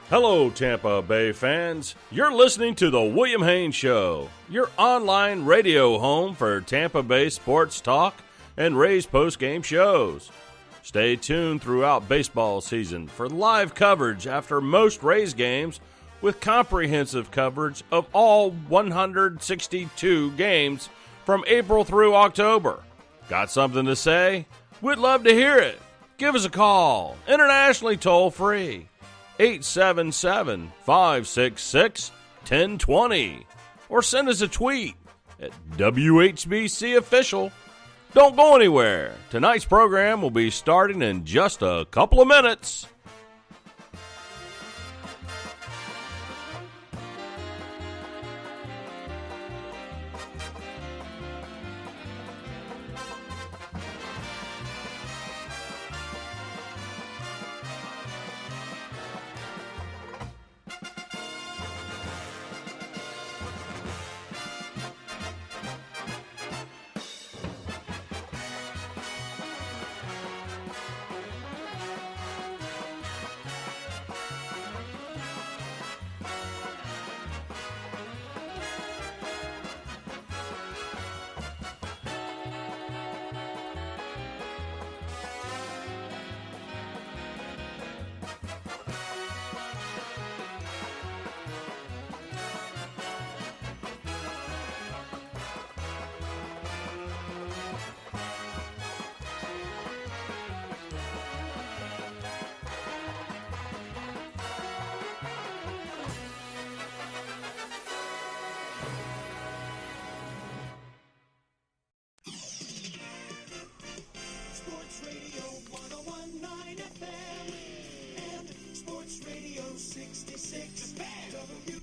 Hello, Tampa Bay fans. You're listening to The William Haynes Show, your online radio home for Tampa Bay sports talk and Rays postgame shows. Stay tuned throughout baseball season for live coverage after most Rays games with comprehensive coverage of all 162 games from April through October. Got something to say? We'd love to hear it. Give us a call, internationally toll-free. 877-566-1020, or send us a tweet at WHBC Official. Don't go anywhere. Tonight's program will be starting in just a couple of minutes.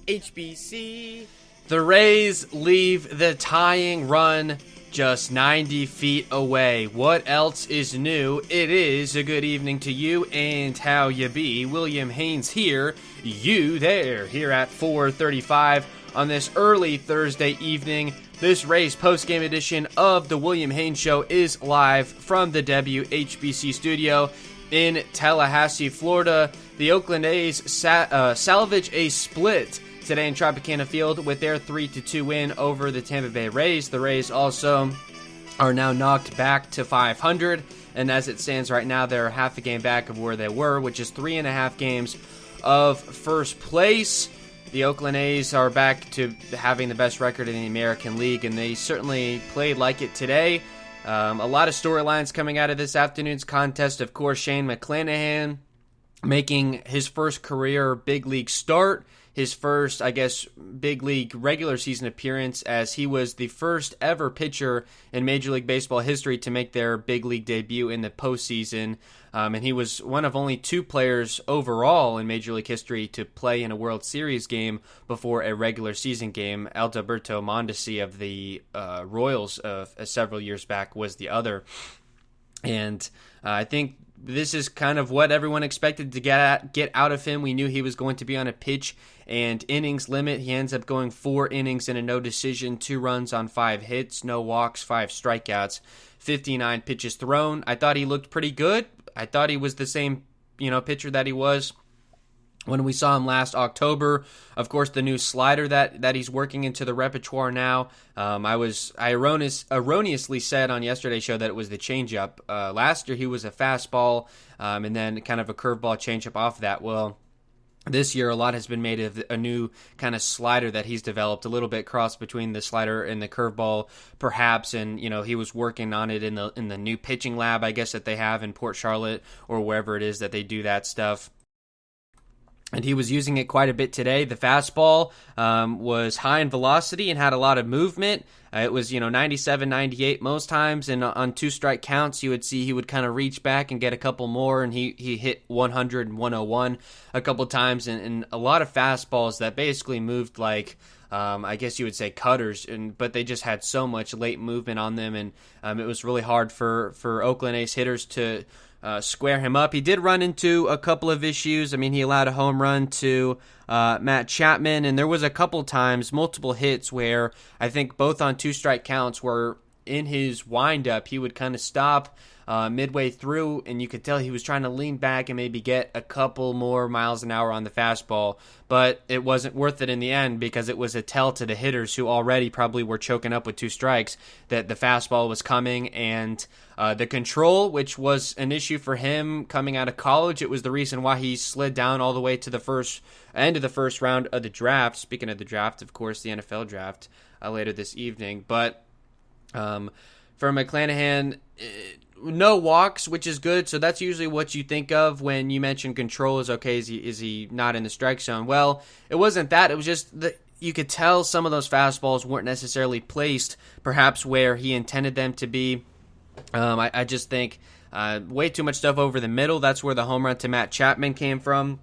HBC. The Rays leave the tying run just 90 feet away. What else is new? It is a good evening to you and how you be. William Haynes here, you there, here at 4:35 on this early Thursday evening. This Rays postgame edition of the William Haynes Show is live from the WHBC studio in Tallahassee, Florida. The Oakland A's salvage a split today in Tropicana Field with their 3-2 win over the Tampa Bay Rays. The Rays also are now knocked back to 500, and as it stands right now, they're half a game back of where they were, which is 3.5 games of first place. The Oakland A's are back to having the best record in the American League, and they certainly played like it today. A lot of storylines coming out of this afternoon's contest. Of course, Shane McClanahan making his first career big league start, his first, I guess, big league regular season appearance, as he was the first ever pitcher in Major League Baseball history to make their big league debut in the postseason. And he was one of only 2 players overall in Major League history to play in a World Series game before a regular season game. Alberto Mondesi of the Royals several years back was the other. And I think this is kind of what everyone expected to get out of him. We knew he was going to be on a pitch and innings limit. He ends up going 4 innings and a no decision, 2 runs on 5 hits, no walks, 5 strikeouts, 59 pitches thrown. I thought he looked pretty good. I thought he was the same, pitcher that he was when we saw him last October. Of course, the new slider that he's working into the repertoire now. I erroneously said on yesterday's show that it was the changeup. Last year he was a fastball, and then kind of a curveball changeup off that. Well, this year a lot has been made of a new kind of slider that he's developed, a little bit cross between the slider and the curveball, perhaps. And he was working on it in the new pitching lab, I guess, that they have in Port Charlotte or wherever it is that they do that stuff. And he was using it quite a bit today. The fastball was high in velocity and had a lot of movement. It was, 97, 98 most times. And on 2 strike counts, you would see he would kind of reach back and get a couple more. And he hit 100 and 101 a couple times. And a lot of fastballs that basically moved like, I guess you would say cutters. But they just had so much late movement on them. And it was really hard for Oakland A's hitters to square him up. He did run into a couple of issues. I mean, he allowed a home run to Matt Chapman, and there was a couple times, multiple hits, where I think both on 2 strike counts were in his windup. He would kind of stop, midway through, and you could tell he was trying to lean back and maybe get a couple more miles an hour on the fastball, but it wasn't worth it in the end because it was a tell to the hitters who already probably were choking up with 2 strikes that the fastball was coming, and the control, which was an issue for him coming out of college, it was the reason why he slid down all the way to the end of the first round of the draft. Speaking of the draft, of course, the NFL draft later this evening, but for McClanahan, no walks, which is good. So that's usually what you think of when you mention control is okay. Is he not in the strike zone? Well, it wasn't that. It was just that you could tell some of those fastballs weren't necessarily placed perhaps where he intended them to be. I just think way too much stuff over the middle. That's where the home run to Matt Chapman came from.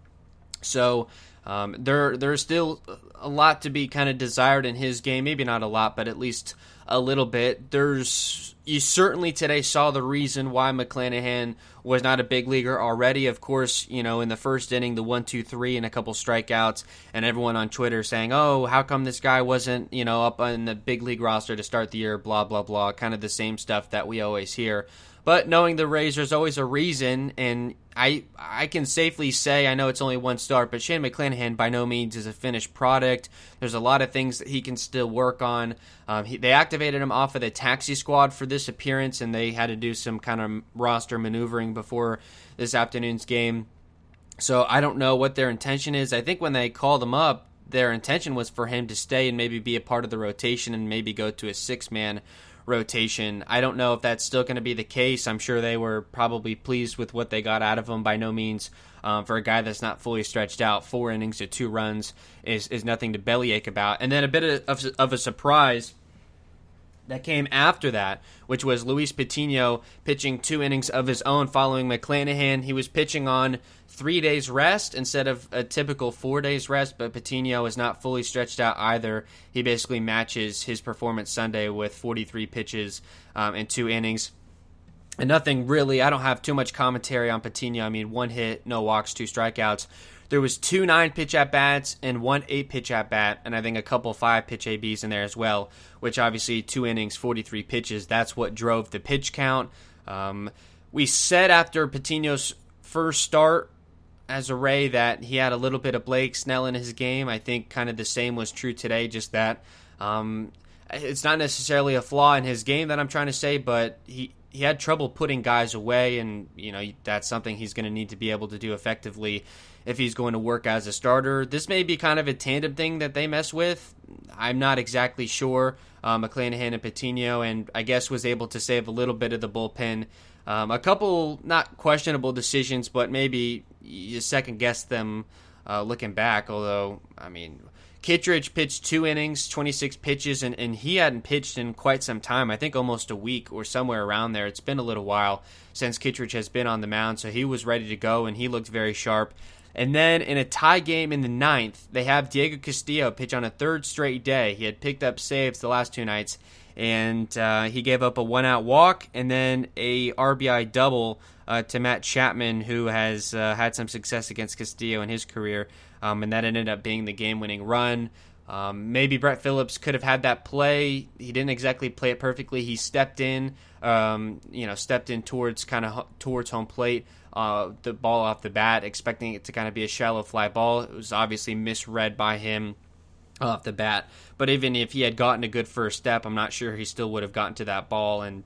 So there's still a lot to be kind of desired in his game. Maybe not a lot, but at least a little bit. You certainly today saw the reason why McClanahan was not a big leaguer already. Of course, in the first inning, the 1-2-3 and a couple strikeouts, and everyone on Twitter saying, "Oh, how come this guy wasn't, up on the big league roster to start the year?" Blah blah blah. Kind of the same stuff that we always hear. But knowing the Rays, there's always a reason, and I can safely say, I know it's only one start, but Shane McClanahan by no means is a finished product. There's a lot of things that he can still work on. They activated him off of the taxi squad for this appearance, and they had to do some kind of roster maneuvering before this afternoon's game. So I don't know what their intention is. I think when they called him up, their intention was for him to stay and maybe be a part of the rotation and maybe go to a 6-man rotation. I don't know if that's still going to be the case. I'm sure they were probably pleased with what they got out of him. By no means, for a guy that's not fully stretched out, 4 innings to 2 runs is nothing to bellyache about. And then a bit of a surprise that came after that, which was Luis Patino pitching 2 innings of his own following McClanahan. He was pitching on 3 days rest instead of a typical 4 days rest, but Patino is not fully stretched out either. He basically matches his performance Sunday with 43 pitches in 2 innings. And nothing really, I don't have too much commentary on Patino. I mean, 1 hit, no walks, 2 strikeouts. There was 2 9-pitch at-bats and 1 8-pitch at-bat, and I think a couple 5-pitch ABs in there as well, which obviously 2 innings, 43 pitches, that's what drove the pitch count. We said after Patino's first start as a Ray that he had a little bit of Blake Snell in his game. I think kind of the same was true today, just that it's not necessarily a flaw in his game that I'm trying to say, but he had trouble putting guys away, and that's something he's going to need to be able to do effectively if he's going to work as a starter. This may be kind of a tandem thing that they mess with. I'm not exactly sure. McClanahan and Patino, and I guess was able to save a little bit of the bullpen. A couple not questionable decisions, but maybe you second guess them looking back. Although, I mean, Kittredge pitched 2 innings, 26 pitches, and he hadn't pitched in quite some time. I think almost a week or somewhere around there. It's been a little while since Kittredge has been on the mound, so he was ready to go, and he looked very sharp. And then in a tie game in the 9th, they have Diego Castillo pitch on a 3rd straight day. He had picked up saves the last 2 nights, and he gave up a 1-out walk and then a RBI double to Matt Chapman, who has had some success against Castillo in his career, and that ended up being the game-winning run. Maybe Brett Phillips could have had that play. He didn't exactly play it perfectly. He stepped in, towards home plate. The ball off the bat, expecting it to kind of be a shallow fly ball. It was obviously misread by him off the bat. But even if he had gotten a good first step, I'm not sure he still would have gotten to that ball. And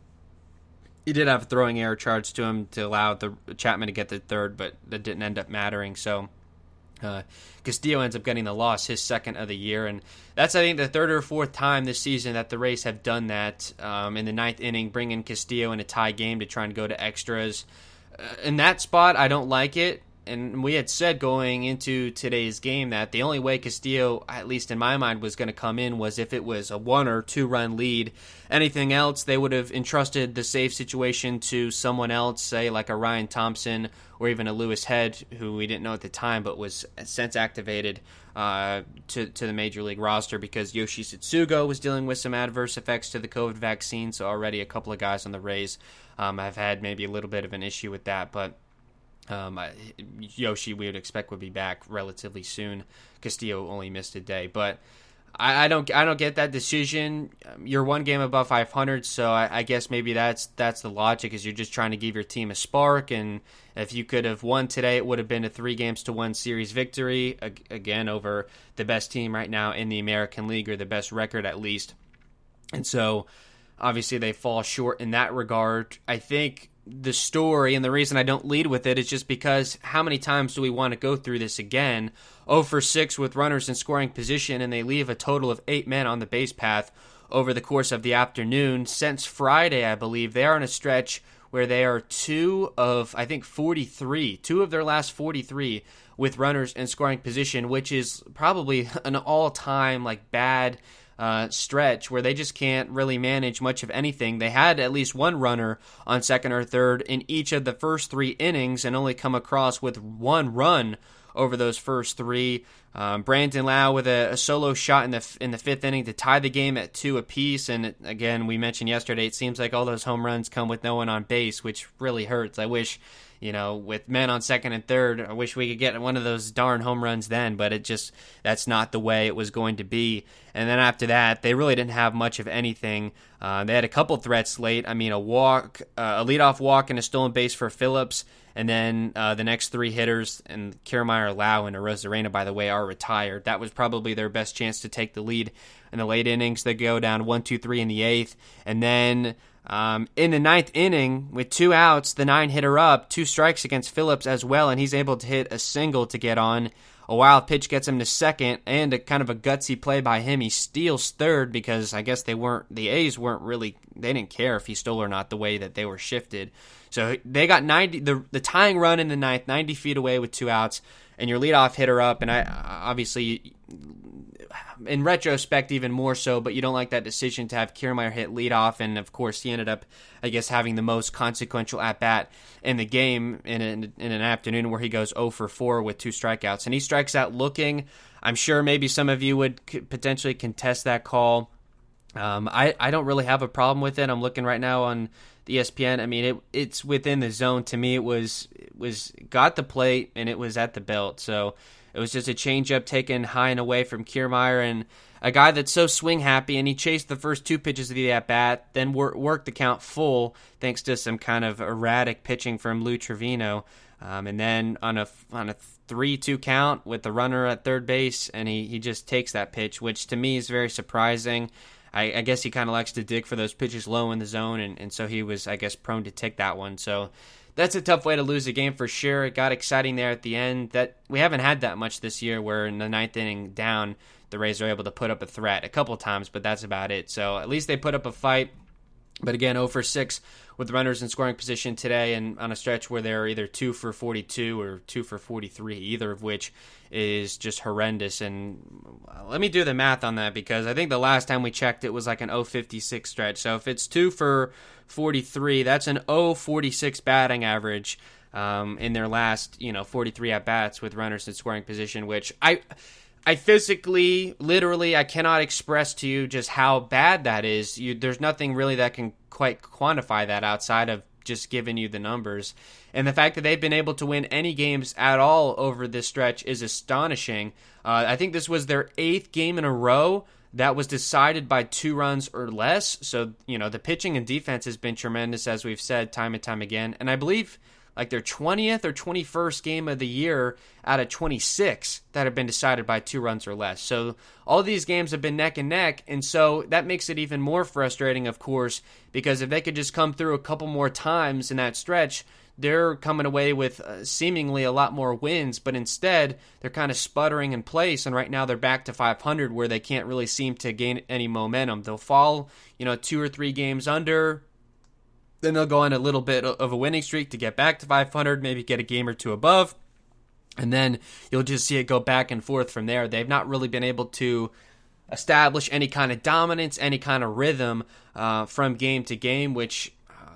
he did have a throwing error charged to him to allow the Chapman to get the 3rd, but that didn't end up mattering. So Castillo ends up getting the loss, his 2nd of the year, and that's, I think, the 3rd or 4th time this season that the Rays have done that in the 9th inning, bringing Castillo in a tie game to try and go to extras. In that spot, I don't like it, and we had said going into today's game that the only way Castillo, at least in my mind, was going to come in was if it was a 1 or 2 run lead. Anything else, they would have entrusted the save situation to someone else, say like a Ryan Thompson or even a Lewis Head, who we didn't know at the time but was since activated to the Major League roster because Yoshi Tsutsugo was dealing with some adverse effects to the COVID vaccine, so already a couple of guys on the Rays have had maybe a little bit of an issue with that, but Yoshi we would expect would be back relatively soon. Castillo only missed a day, but I don't get that decision. You're one game above 500, so I guess maybe that's the logic, is you're just trying to give your team a spark. And if you could have won today, it would have been a 3-1 series victory, again, over the best team right now in the American League, or the best record at least. And so obviously they fall short in that regard. I think the story, and the reason I don't lead with it, is just because how many times do we want to go through this again? 0 for 6 with runners in scoring position, and they leave a total of 8 men on the base path over the course of the afternoon. Since Friday, I believe, they are in a stretch where they are 2 of, I think, 43, 2 of their last 43 with runners in scoring position, which is probably an all-time bad stretch where they just can't really manage much of anything. They had at least one runner on second or third in each of the first 3 innings and only come across with 1 run over those first 3. Brandon Lau with a solo shot in the 5th inning to tie the game at 2 apiece. And again, we mentioned yesterday, it seems like all those home runs come with no one on base, which really hurts. I wish, with men on second and third, I wish we could get one of those darn home runs then, but that's not the way it was going to be. And then after that, they really didn't have much of anything. They had a couple threats late. I mean, a leadoff walk and a stolen base for Phillips. And then the next 3 hitters, and Kiermaier, Lau, and Arozarena, by the way, are retired. That was probably their best chance to take the lead in the late innings. They go down 1-2-3 in the 8th. And then in the 9th inning, with 2 outs, the 9-hitter up, 2 strikes against Phillips as well, and he's able to hit a single to get on. A wild pitch gets him to second, and a kind of a gutsy play by him. He steals third because I guess the A's weren't really, they didn't care if he stole or not the way that they were shifted. So they got 90, the tying run in the 9th, 90 feet away with 2 outs, and your leadoff hitter up, and I obviously, in retrospect, even more so, but you don't like that decision to have Kiermaier hit leadoff, and of course he ended up, I guess, having the most consequential at-bat in the game in an afternoon where he goes 0 for 4 with 2 strikeouts, and he strikes out looking. I'm sure maybe some of you would potentially contest that call. I don't really have a problem with it. I'm looking right now on the ESPN. I mean, it's within the zone. To me, it was got the plate, and it was at the belt, so it was just a changeup taken high and away from Kiermaier, and a guy that's so swing happy, and he chased the first 2 pitches of the at-bat, then worked the count full thanks to some kind of erratic pitching from Lou Trevino, and then on a 3-2 count with the runner at third base, and he just takes that pitch, which to me is very surprising. I guess he kind of likes to dig for those pitches low in the zone, and so he was, I guess, prone to take that one. So that's a tough way to lose a game for sure. It got exciting there at the end. That we haven't had that much this year, where in the 9th inning down, the Rays are able to put up a threat a couple times, but that's about it. So at least they put up a fight. But again, 0 for 6 with runners in scoring position today, and on a stretch where they're either 2 for 42 or 2 for 43, either of which is just horrendous. And let me do the math on that, because I think the last time we checked it was like an 0.56 stretch. So if it's 2 for 43, that's an 0.46 batting average in their last 43 at bats with runners in scoring position, which I physically, literally, I cannot express to you just how bad that is. There's nothing really that can quite quantify that outside of just giving you the numbers. And the fact that they've been able to win any games at all over this stretch is astonishing. I think this was their 8th game in a row that was decided by 2 runs or less. So, the pitching and defense has been tremendous, as we've said time and time again. And I believe their 20th or 21st game of the year out of 26 that have been decided by 2 runs or less. So all these games have been neck and neck, and so that makes it even more frustrating, of course, because if they could just come through a couple more times in that stretch, they're coming away with seemingly a lot more wins, but instead they're kind of sputtering in place, and right now they're back to 500 where they can't really seem to gain any momentum. They'll fall, 2 or 3 games under. Then they'll go on a little bit of a winning streak to get back to 500, maybe get a game or 2 above, and then you'll just see it go back and forth from there. They've not really been able to establish any kind of dominance, any kind of rhythm from game to game, which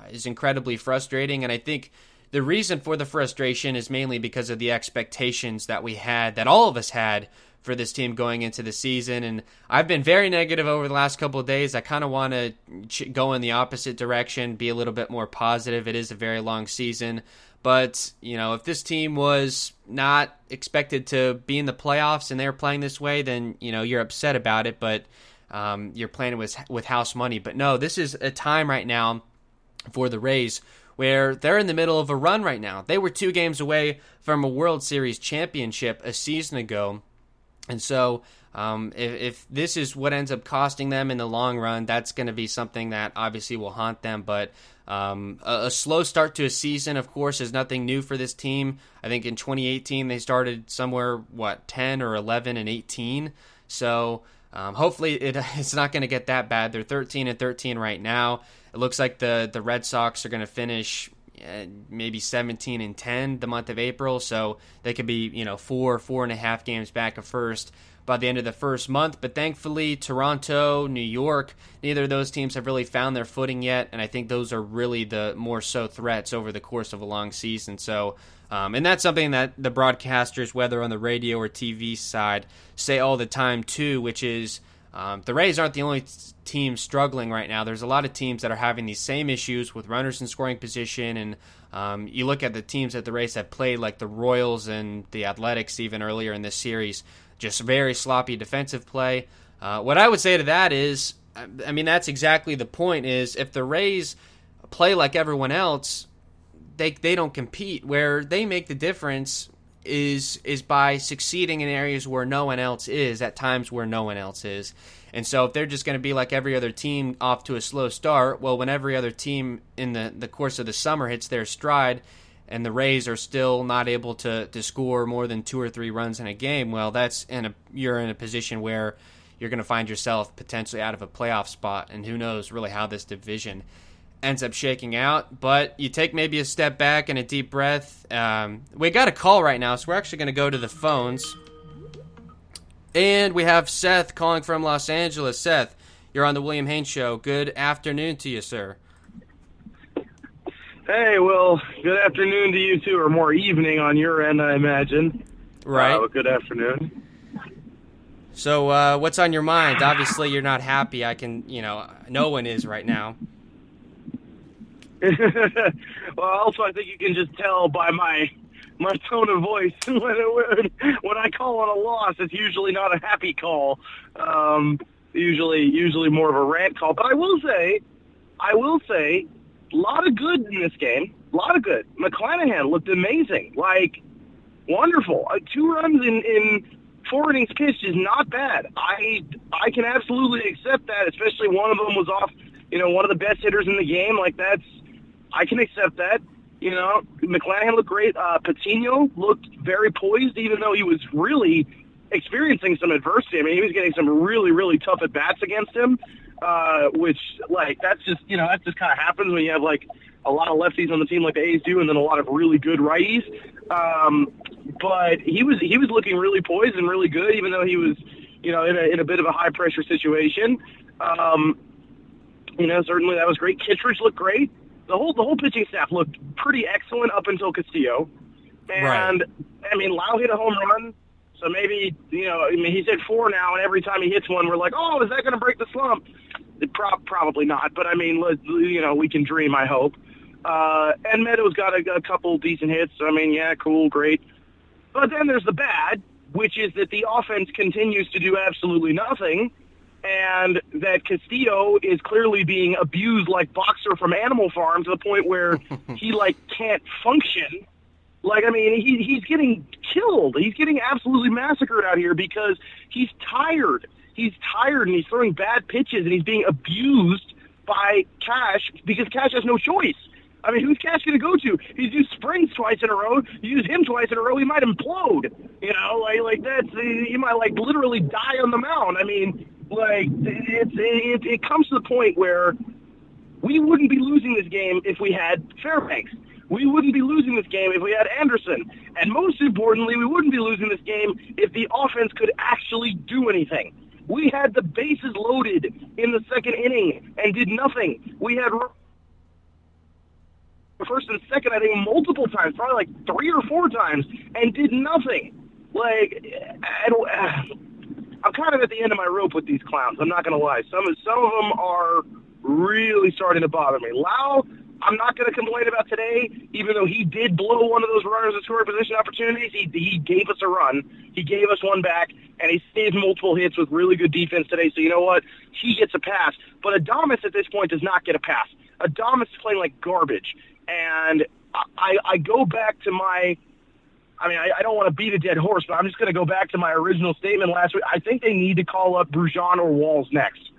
is incredibly frustrating. And I think the reason for the frustration is mainly because of the expectations that we had, that all of us had, for this team going into the season. And I've been very negative over the last couple of days. I kind of want to go in the opposite direction, be a little bit more positive. It is a very long season. But, if this team was not expected to be in the playoffs and they're playing this way, then, you're upset about it. But you're playing with house money. But no, this is a time right now for the Rays where they're in the middle of a run right now. They were 2 games away from a World Series championship a season ago. And so if this is what ends up costing them in the long run, that's going to be something that obviously will haunt them. But a slow start to a season, of course, is nothing new for this team. I think in 2018 they started somewhere, 10 or 11 and 18. So hopefully it's not going to get that bad. They're 13-13 right now. It looks like the Red Sox are going to finish maybe 17-10 the month of April, so they could be 4.5 games back of first by the end of the first month. But thankfully, Toronto, New York, neither of those teams have really found their footing yet, and I think those are really the more so threats over the course of a long season. So and that's something that the broadcasters, whether on the radio or TV side, say all the time too, which is the Rays aren't the only team struggling right now. There's a lot of teams that are having these same issues with runners in scoring position, and you look at the teams that the Rays have played, like the Royals and the Athletics even earlier in this series, just very sloppy defensive play. What I would say to that is, that's exactly the point, is if the Rays play like everyone else, they don't compete. Where they make the difference is by succeeding in areas where no one else is, at times where no one else is. And so if they're just going to be like every other team off to a slow start, well, when every other team in the course of the summer hits their stride and the Rays are still not able to score more than 2 or 3 runs in a game, well, you're in a position where you're going to find yourself potentially out of a playoff spot, and who knows really how this division ends up shaking out. But you take maybe a step back and a deep breath. We got a call right now, so we're actually going to go to the phones. And we have Seth calling from Los Angeles. Seth, you're on the William Haynes Show. Good afternoon to you, sir. Hey, well, good afternoon to you too, or more evening on your end, I imagine. Right. Good afternoon. So what's on your mind? Obviously, you're not happy. No one is right now. Well, also, I think you can just tell by my tone of voice when I call on a loss, it's usually not a happy call. Usually more of a rant call. But I will say, a lot of good in this game. A lot of good. McClanahan looked amazing. Wonderful. 2 runs in 4 innings pitched is not bad. I can absolutely accept that, especially one of them was off, one of the best hitters in the game. I can accept that. McClanahan looked great. Patino looked very poised, even though he was really experiencing some adversity. He was getting some really, really tough at-bats against him, which, that's just kind of happens when you have, a lot of lefties on the team like the A's do, and then a lot of really good righties. But he was looking really poised and really good, even though he was, in a bit of a high-pressure situation. Certainly that was great. Kittredge looked great. The whole pitching staff looked pretty excellent up until Castillo. And, right. Lau hit a home run, so maybe, he's hit 4 now, and every time he hits one, we're like, oh, is that going to break the slump? Probably not, but, we can dream, I hope. And Meadows got a couple decent hits, so, yeah, cool, great. But then there's the bad, which is that the offense continues to do absolutely nothing, and that Castillo is clearly being abused like Boxer from Animal Farm to the point where he, can't function. He's getting killed. He's getting absolutely massacred out here because he's tired. He's tired, and he's throwing bad pitches, and he's being abused by Cash because Cash has no choice. Who's Cash going to go to? He's used Springs twice in a row. You use him twice in a row, he might implode. He might, literally die on the mound. It comes to the point where we wouldn't be losing this game if we had Fairbanks. We wouldn't be losing this game if we had Anderson. And most importantly, we wouldn't be losing this game if the offense could actually do anything. We had the bases loaded in the second inning and did nothing. We had first and second, I think, multiple times, probably 3 or 4 times, and did nothing. kind of at the end of my rope with these clowns. I'm not going to lie. Some of them are really starting to bother me. Lau, I'm not going to complain about today, even though he did blow one of those runners in scoring position opportunities. He gave us a run. He gave us one back, and he saved multiple hits with really good defense today. So you know what? He gets a pass. But Adames at this point does not get a pass. Adames is playing like garbage. And I go back to my – I don't want to beat a dead horse, but I'm just going to go back to my original statement last week. I think they need to call up Brujan or Walls next.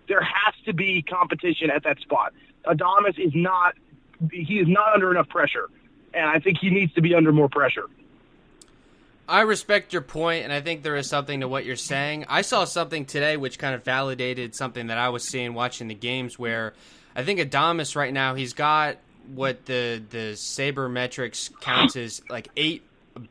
There has to be competition at that spot. Adames is not under enough pressure, and I think he needs to be under more pressure. I respect your point, and I think there is something to what you're saying. I saw something today which kind of validated something that I was seeing watching the games, where I think Adames right now, he's got what the sabermetrics counts as like 8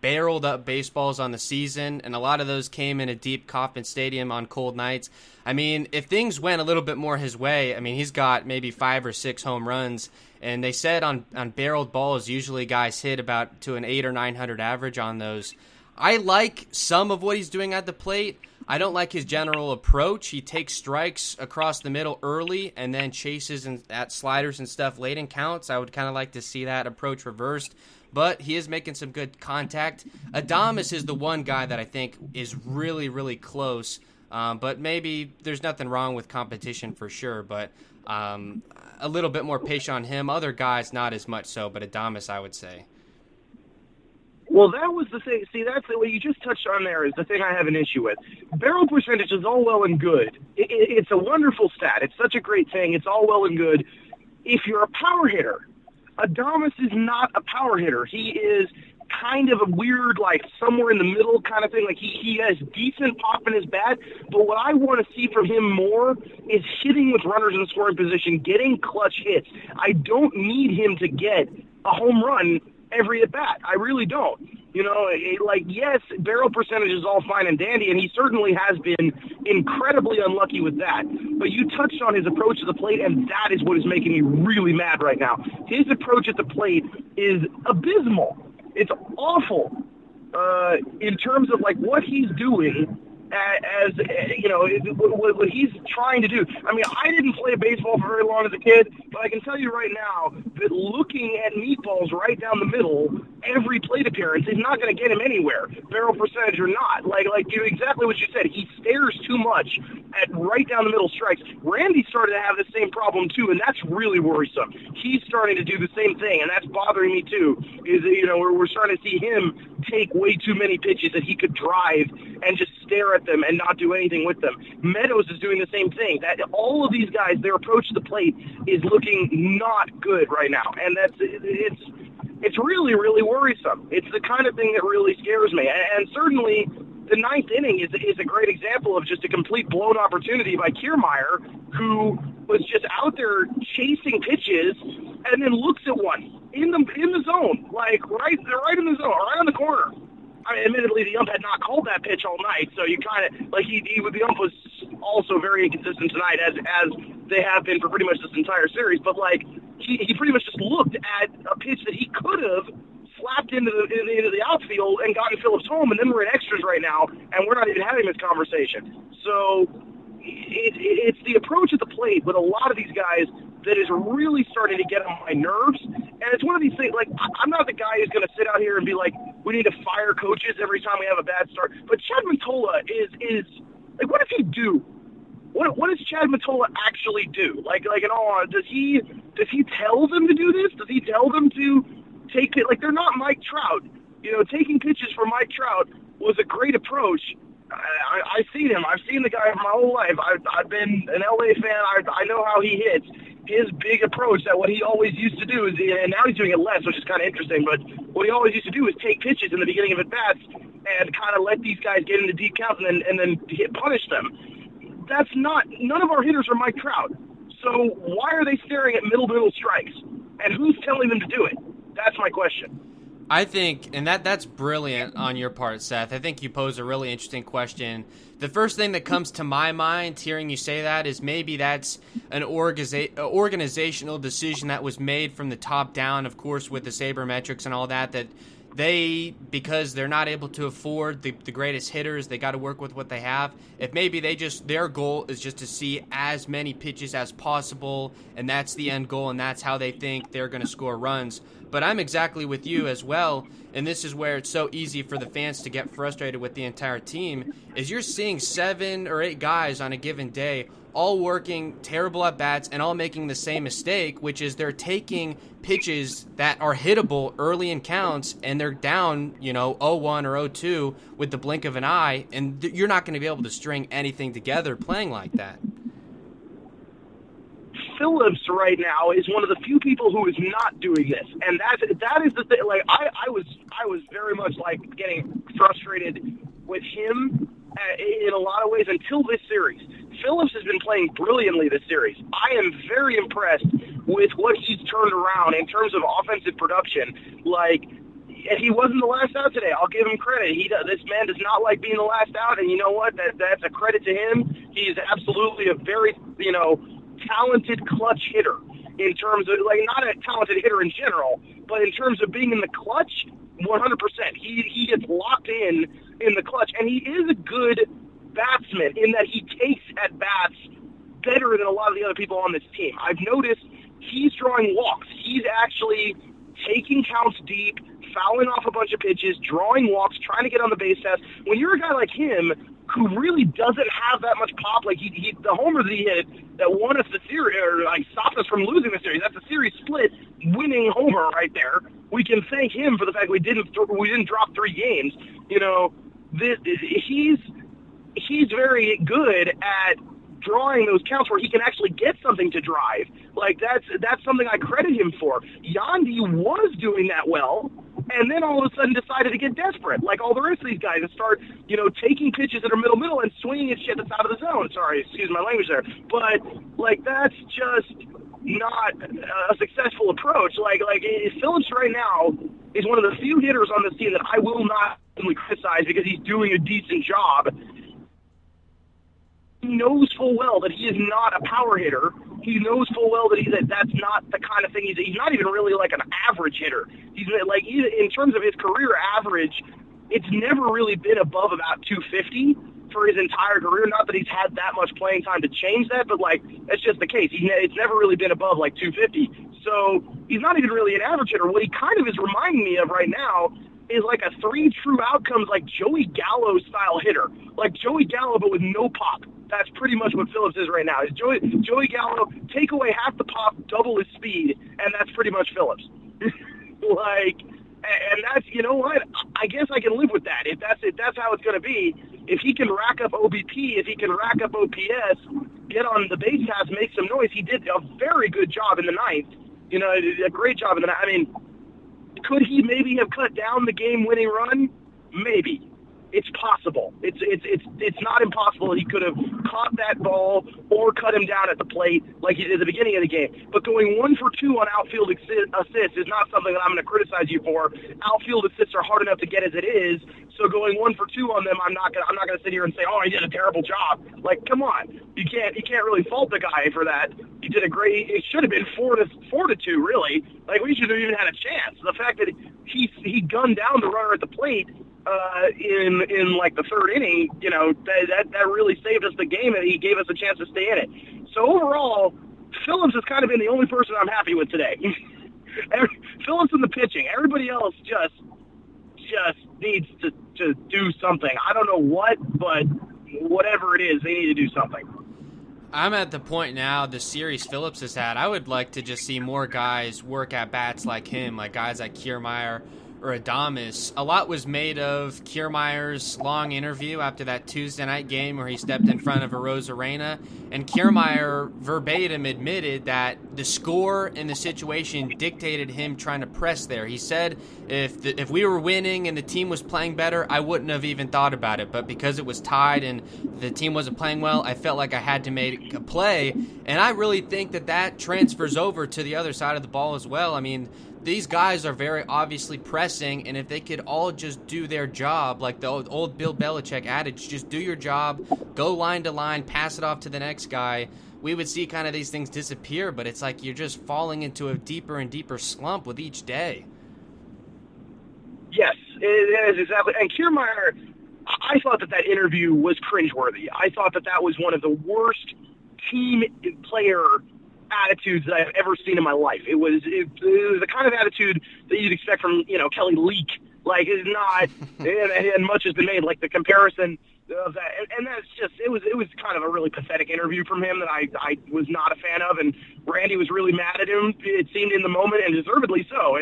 barreled up baseballs on the season, and a lot of those came in a deep Kauffman Stadium on cold nights. I mean, if things went a little bit more his way, I mean, he's got maybe 5 or 6 home runs, and they said on barreled balls, usually guys hit about to an 800 or 900 average on those. I like some of what he's doing at the plate. I don't like his general approach. He takes strikes across the middle early and then chases at sliders and stuff late in counts. I would kind of like to see that approach reversed, but he is making some good contact. Adames is the one guy that I think is really, really close, but maybe there's nothing wrong with competition for sure, but a little bit more patient on him. Other guys, not as much so, but Adames, I would say. Well, that was the thing. See, that's what you just touched on there is the thing I have an issue with. Barrel percentage is all well and good. It's a wonderful stat. It's such a great thing. It's all well and good. If you're a power hitter, Adames is not a power hitter. He is kind of a weird, like, somewhere in the middle kind of thing. Like, he has decent pop in his bat, but what I want to see from him more is hitting with runners in scoring position, getting clutch hits. I don't need him to get a home run every at bat. I really don't. You know, yes, barrel percentage is all fine and dandy, and he certainly has been incredibly unlucky with that. But you touched on his approach to the plate, and that is what is making me really mad right now. His approach at the plate is abysmal. It's awful in terms of, like, what he's doing as, you know, what he's trying to do. I mean, I didn't play baseball for very long as a kid, but I can tell you right now that looking at meatballs right down the middle every plate appearance is not going to get him anywhere, barrel percentage or not. Like you exactly what you said. He stares too much at right down the middle strikes. Randy started to have the same problem too, and that's really worrisome. He's starting to do the same thing, and that's bothering me too. Is, you know, we're starting to see him take way too many pitches that he could drive and just stare at them and not do anything with them. Meadows is doing the same thing. That all of these guys, their approach to the plate is looking not good right now, and it's really, really worrisome. It's the kind of thing that really scares me. And certainly the ninth inning is a great example of just a complete blown opportunity by Kiermaier, who was just out there chasing pitches and then looks at one in the zone, like right in the zone, right on the corner. I mean, admittedly, the ump had not called that pitch all night, so you kind of, like, the ump was also very inconsistent tonight, as they have been for pretty much this entire series, but, like, he pretty much just looked at a pitch that he could have slapped into the outfield and gotten Phillips home, and then we're in extras right now, and we're not even having this conversation. So it's the approach at the plate with a lot of these guys that is really starting to get on my nerves. And it's one of these things, like, I'm not the guy who's going to sit out here and be like, we need to fire coaches every time we have a bad start. But Chad Mottola is like, what does he do? What does Chad Mottola actually do? Like in all honesty, does he tell them to do this? Does he tell them to take it? Like, they're not Mike Trout. You know, taking pitches for Mike Trout was a great approach. I've seen him. I've seen the guy my whole life. I've been an LA fan. I know how he hits. His big approach, that what he always used to do is, and now he's doing it less, which is kind of interesting, but what he always used to do is take pitches in the beginning of at-bats and kind of let these guys get into deep counts and then punish them. That's not, none of our hitters are Mike Trout. So why are they staring at middle strikes? And who's telling them to do it? That's my question. I think, and that's brilliant on your part, Seth. I think you pose a really interesting question. The first thing that comes to my mind hearing you say that is maybe that's an organizational decision that was made from the top down, of course, with the sabermetrics and all that because they're not able to afford the greatest hitters, they got to work with what they have. If maybe their goal is just to see as many pitches as possible, and that's the end goal, and that's how they think they're going to score runs. But I'm exactly with you as well, and this is where it's so easy for the fans to get frustrated with the entire team, is you're seeing 7 or 8 guys on a given day all working terrible at bats and all making the same mistake, which is they're taking pitches that are hittable early in counts and they're down, 0-1 or 0-2 with the blink of an eye, and you're not going to be able to string anything together playing like that. Phillips right now is one of the few people who is not doing this, and that is the thing. Like I was very much like getting frustrated with him in a lot of ways until this series. Phillips has been playing brilliantly this series. I am very impressed with what he's turned around in terms of offensive production. Like, and he wasn't the last out today. I'll give him credit. This man does not like being the last out, and you know what? That's a credit to him. He is absolutely a very, talented clutch hitter in terms of, like, not a talented hitter in general, but in terms of being in the clutch, 100%. He gets locked in the clutch, and he is a good batsman in that he takes at bats better than a lot of the other people on this team. I've noticed he's drawing walks. He's actually taking counts deep, fouling off a bunch of pitches, drawing walks, trying to get on the base test. When you're a guy like him who really doesn't have that much pop, like the homer that he hit that won us the series, or like stopped us from losing the series, that's a series split winning homer right there. We can thank him for the fact we didn't drop 3 games. He's very good at drawing those counts where he can actually get something to drive. Like, that's something I credit him for. Yandy was doing that well, and then all of a sudden decided to get desperate, like all the rest of these guys, and start, taking pitches that are middle and swinging at shit that's out of the zone. Sorry, excuse my language there. But, like, that's just not a successful approach. Like Phillips right now is one of the few hitters on this team that I will not criticize because he's doing a decent job. He knows full well that he is not a power hitter. He knows full well that that's not the kind of thing he's not even really like an average hitter. He's like, in terms of his career average, it's never really been above about 250 for his entire career. Not that he's had that much playing time to change that, but like that's just the case. It's never really been above like 250. So he's not even really an average hitter. What he kind of is reminding me of right now is like a 3 true outcomes, like Joey Gallo style hitter, like Joey Gallo but with no pop. That's pretty much what Phillips is right now. Is Joey Gallo, take away half the pop, double his speed, and that's pretty much Phillips. And that's, you know what? I guess I can live with that. If that's how it's going to be. If he can rack up OBP, if he can rack up OPS, get on the base paths, make some noise. He did a very good job in the 9th. A great job in the 9th. I mean, could he maybe have cut down the game-winning run? Maybe. It's possible. It's not impossible he could have caught that ball or cut him down at the plate like he did at the beginning of the game. But going 1 for 2 on outfield assists is not something that I'm going to criticize you for. Outfield assists are hard enough to get as it is. So going 1 for 2 on them, I'm not going to sit here and say, oh, he did a terrible job. Like, come on, you can't really fault the guy for that. He did a great. It should have been 4-2, really. Like, we should have even had a chance. The fact that he gunned down the runner at the plate in like the 3rd inning, that really saved us the game, and he gave us a chance to stay in it. So overall, Phillips has kind of been the only person I'm happy with today. Phillips in the pitching. Everybody else just needs to do something. I don't know what, but whatever it is, they need to do something. I'm at the point now, the series Phillips has had, I would like to just see more guys work at bats like him, like guys like Kiermaier or Adames. A lot was made of Kiermaier's long interview after that Tuesday night game where he stepped in front of Arozarena, and Kiermaier verbatim admitted that the score and the situation dictated him trying to press there. He said, if we were winning and the team was playing better, I wouldn't have even thought about it, but because it was tied and the team wasn't playing well, I felt like I had to make a play, and I really think that transfers over to the other side of the ball as well. I mean, these guys are very obviously pressing, and if they could all just do their job, like the old Bill Belichick adage, just do your job, go line to line, pass it off to the next guy, we would see kind of these things disappear, but it's like you're just falling into a deeper and deeper slump with each day. Yes, it is exactly. And Kiermaier, I thought that interview was cringeworthy. I thought that was one of the worst team player attitudes that I've ever seen in my life. It was the kind of attitude that you'd expect from, Kelly Leak. Like, it's not, and much has been made, like the comparison of that. And that's just, it was kind of a really pathetic interview from him that I was not a fan of. And Randy was really mad at him, it seemed, in the moment, and deservedly so.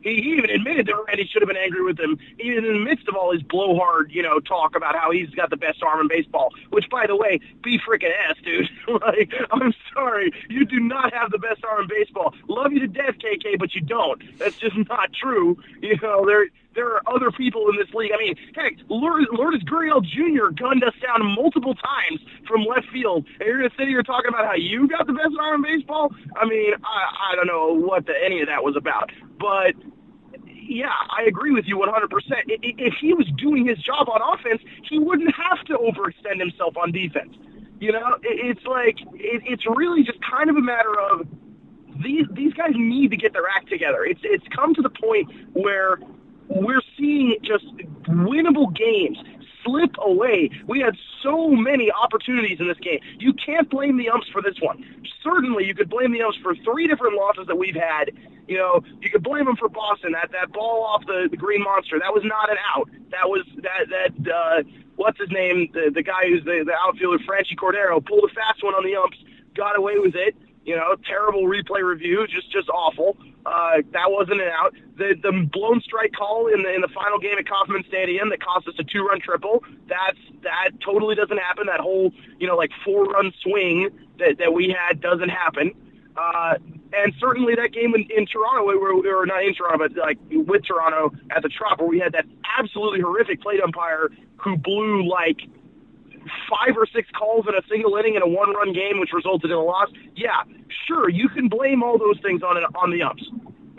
He even admitted that Randy should have been angry with him, even in the midst of all his blowhard, talk about how he's got the best arm in baseball. Which, by the way, be freaking ass, dude. Like, I'm sorry, you do not have the best arm in baseball. Love you to death, KK, but you don't. That's just not true. There are other people in this league. I mean, heck, Lourdes Gurriel Jr. gunned us down multiple times from left field, and you're going to sit here talking about how you got the best arm in baseball? I mean, I don't know what any of that was about. But, yeah, I agree with you 100%. If he was doing his job on offense, he wouldn't have to overextend himself on defense. It's like, it's really just kind of a matter of these guys need to get their act together. It's come to the point where we're seeing just winnable games slip away. We had so many opportunities in this game. You can't blame the umps for this one. Certainly, you could blame the umps for 3 different losses that we've had. You could blame them for Boston. That ball off the Green Monster, that was not an out. That was what's his name? The guy who's the outfielder, Franchi Cordero, pulled a fast one on the umps, got away with it. Terrible replay review, just awful. That wasn't an out. The blown strike call in the final game at Kauffman Stadium that cost us a 2-run triple, that totally doesn't happen. That whole, 4-run swing that we had doesn't happen. And certainly that game in Toronto, or not in Toronto, but like with Toronto at the Trop, where we had that absolutely horrific plate umpire who blew like 5 or 6 calls in a single inning in a 1-run game, which resulted in a loss. Yeah, sure, you can blame all those things on the umps,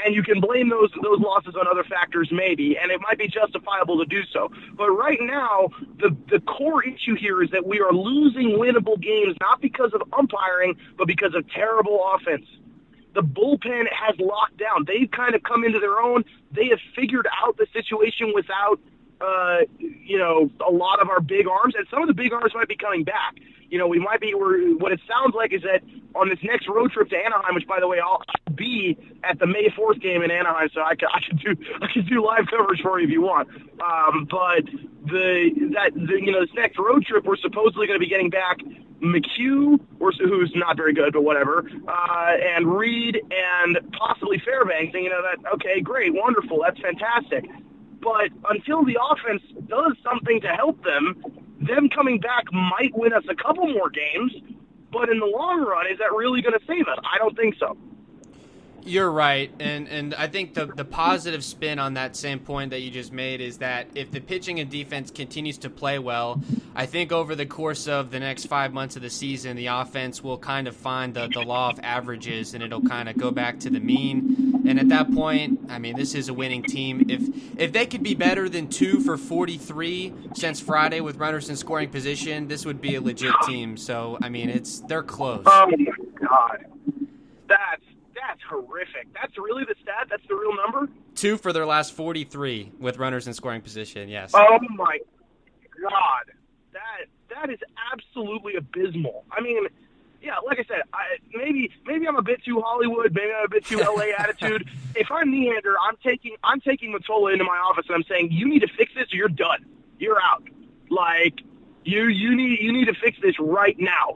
and you can blame those losses on other factors maybe, and it might be justifiable to do so. But right now, the core issue here is that we are losing winnable games not because of umpiring, but because of terrible offense. The bullpen has locked down. They've kind of come into their own. They have figured out the situation without a lot of our big arms, and some of the big arms might be coming back. What it sounds like is that on this next road trip to Anaheim, which, by the way, I'll be at the May 4th game in Anaheim, so I can do live coverage for you if you want. But this next road trip, we're supposedly going to be getting back McHugh, who's not very good, but whatever, and Reed and possibly Fairbanks. And okay, great, wonderful, that's fantastic. But until the offense does something to help them coming back might win us a couple more games, but in the long run, is that really going to save us? I don't think so. You're right, and I think the positive spin on that same point that you just made is that if the pitching and defense continues to play well, I think over the course of the next 5 months of the season, the offense will kind of find the law of averages, and it'll kind of go back to the mean. And at that point, I mean, this is a winning team. If they could be better than 2 for 43 since Friday with runners in scoring position, this would be a legit team. So, I mean, they're close. Oh, my God. That's horrific. That's really the stat? That's the real number? 2 for their last 43 with runners in scoring position, yes. Oh, my God. That is absolutely abysmal. I mean, yeah, like I said, maybe I'm a bit too Hollywood, maybe I'm a bit too LA attitude. If I'm Neander, I'm taking Mottola into my office and I'm saying, you need to fix this or you're done. You're out. Like, you need to fix this right now.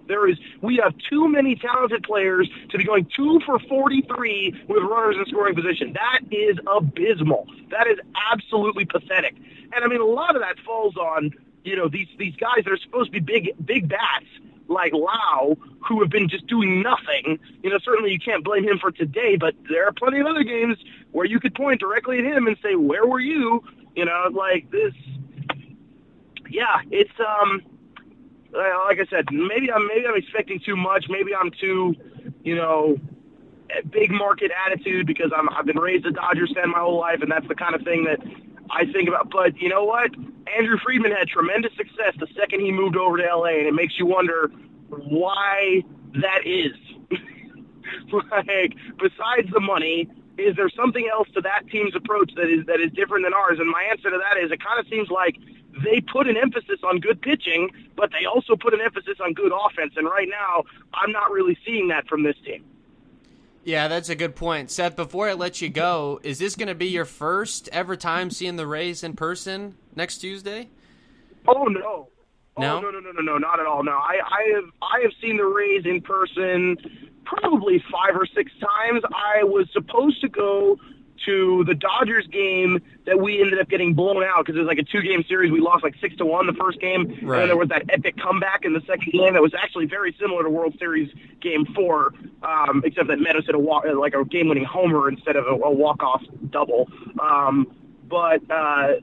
We have too many talented players to be going 2 for 43 with runners in scoring position. That is abysmal. That is absolutely pathetic. And I mean, a lot of that falls on, these guys that are supposed to be big bats like Lau, who have been just doing nothing. Certainly you can't blame him for today, but there are plenty of other games where you could point directly at him and say, where were you? Like this. Yeah, it's like I said, maybe I'm expecting too much. Maybe I'm too, big market attitude because I've been raised a Dodgers fan my whole life, and that's the kind of thing that I think about. But you know what? Andrew Friedman had tremendous success the second he moved over to LA, and it makes you wonder why that is. Like, besides the money, is there something else to that team's approach that is different than ours? And my answer to that is it kind of seems like they put an emphasis on good pitching, but they also put an emphasis on good offense. And right now, I'm not really seeing that from this team. Yeah, that's a good point. Seth, before I let you go, is this going to be your first ever time seeing the Rays in person next Tuesday? Oh, no. No? Oh, no, not at all. No, I have seen the Rays in person probably 5 or 6 times. I was supposed to go to the Dodgers game that we ended up getting blown out because it was like a 2-game series. We lost like 6-1 the first game, right. And then there was that epic comeback in the second game that was actually very similar to World Series Game 4, except that Meadows hit a game-winning homer instead of a walk-off double. But I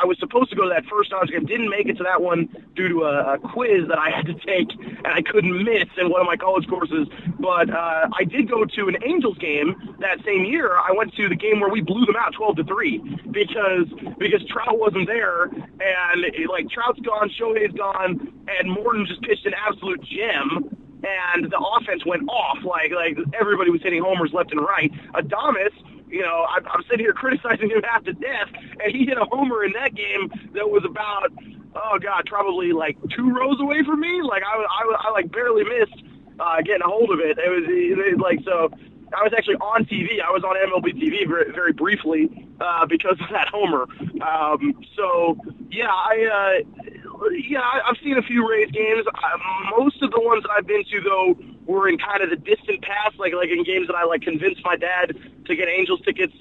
was supposed to go to that first Dodgers game. Didn't make it to that one due to a quiz that I had to take and I couldn't miss in one of my college courses. But I did go to an Angels game that same year. I went to the game where we blew them out 12-3 because Trout wasn't there, and Trout's gone, Shohei's gone, and Morton just pitched an absolute gem. And the offense went off. Like everybody was hitting homers left and right. Adames, I'm sitting here criticizing him half to death, and he hit a homer in that game that was about, probably like 2 rows away from me. Like I barely missed getting a hold of it. It was so. I was actually on TV. I was on MLB TV very, very briefly because of that homer. I've seen a few Rays games. Most of the ones that I've been to, though, were in kind of the distant past, like in games that I convinced my dad to get Angels tickets.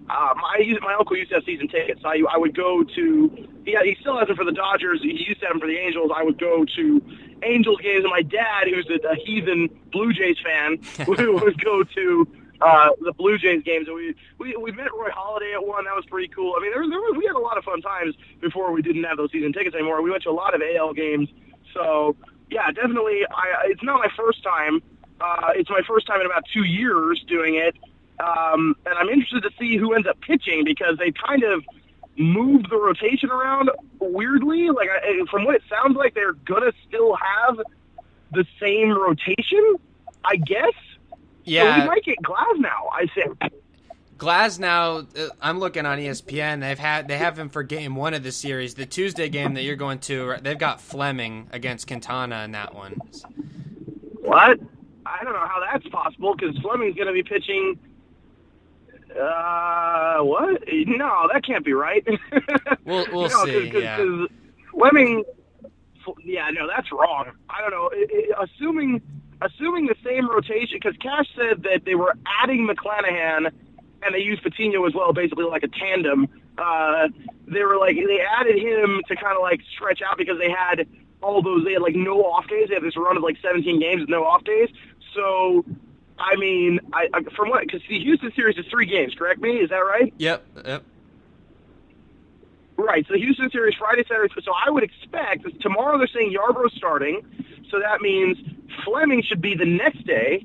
My uncle used to have season tickets. So I would go to. He still has them for the Dodgers. He used to have them for the Angels. I would go to Angels games, and my dad, who's a heathen Blue Jays fan, would go to the Blue Jays games. And we met Roy Halladay at one. That was pretty cool. I mean, we had a lot of fun times before we didn't have those season tickets anymore. We went to a lot of AL games. So yeah, definitely. It's not my first time. It's my first time in about 2 years doing it. And I'm interested to see who ends up pitching because they kind of moved the rotation around weirdly. From what it sounds like, they're gonna still have the same rotation, I guess. Yeah. So we might get Glasnow, I think. Glasnow, I'm looking on ESPN. They have him for game 1 of the series. The Tuesday game that you're going to, they've got Fleming against Quintana in that one. What? I don't know how that's possible because Fleming's going to be pitching. What? No, that can't be right. We'll see. Because Fleming. Yeah, no, that's wrong. I don't know. Assuming the same rotation, because Cash said that they were adding McClanahan and they used Patino as well, basically like a tandem. They added him to kind of stretch out because they had no off days. They had this run of 17 games with no off days. So, I mean, because the Houston series is 3 games, correct me? Is that right? Yep. Right, so the Houston series, Friday, Saturday. So I would expect, tomorrow they're saying Yarbrough's starting, so that means Fleming should be the next day,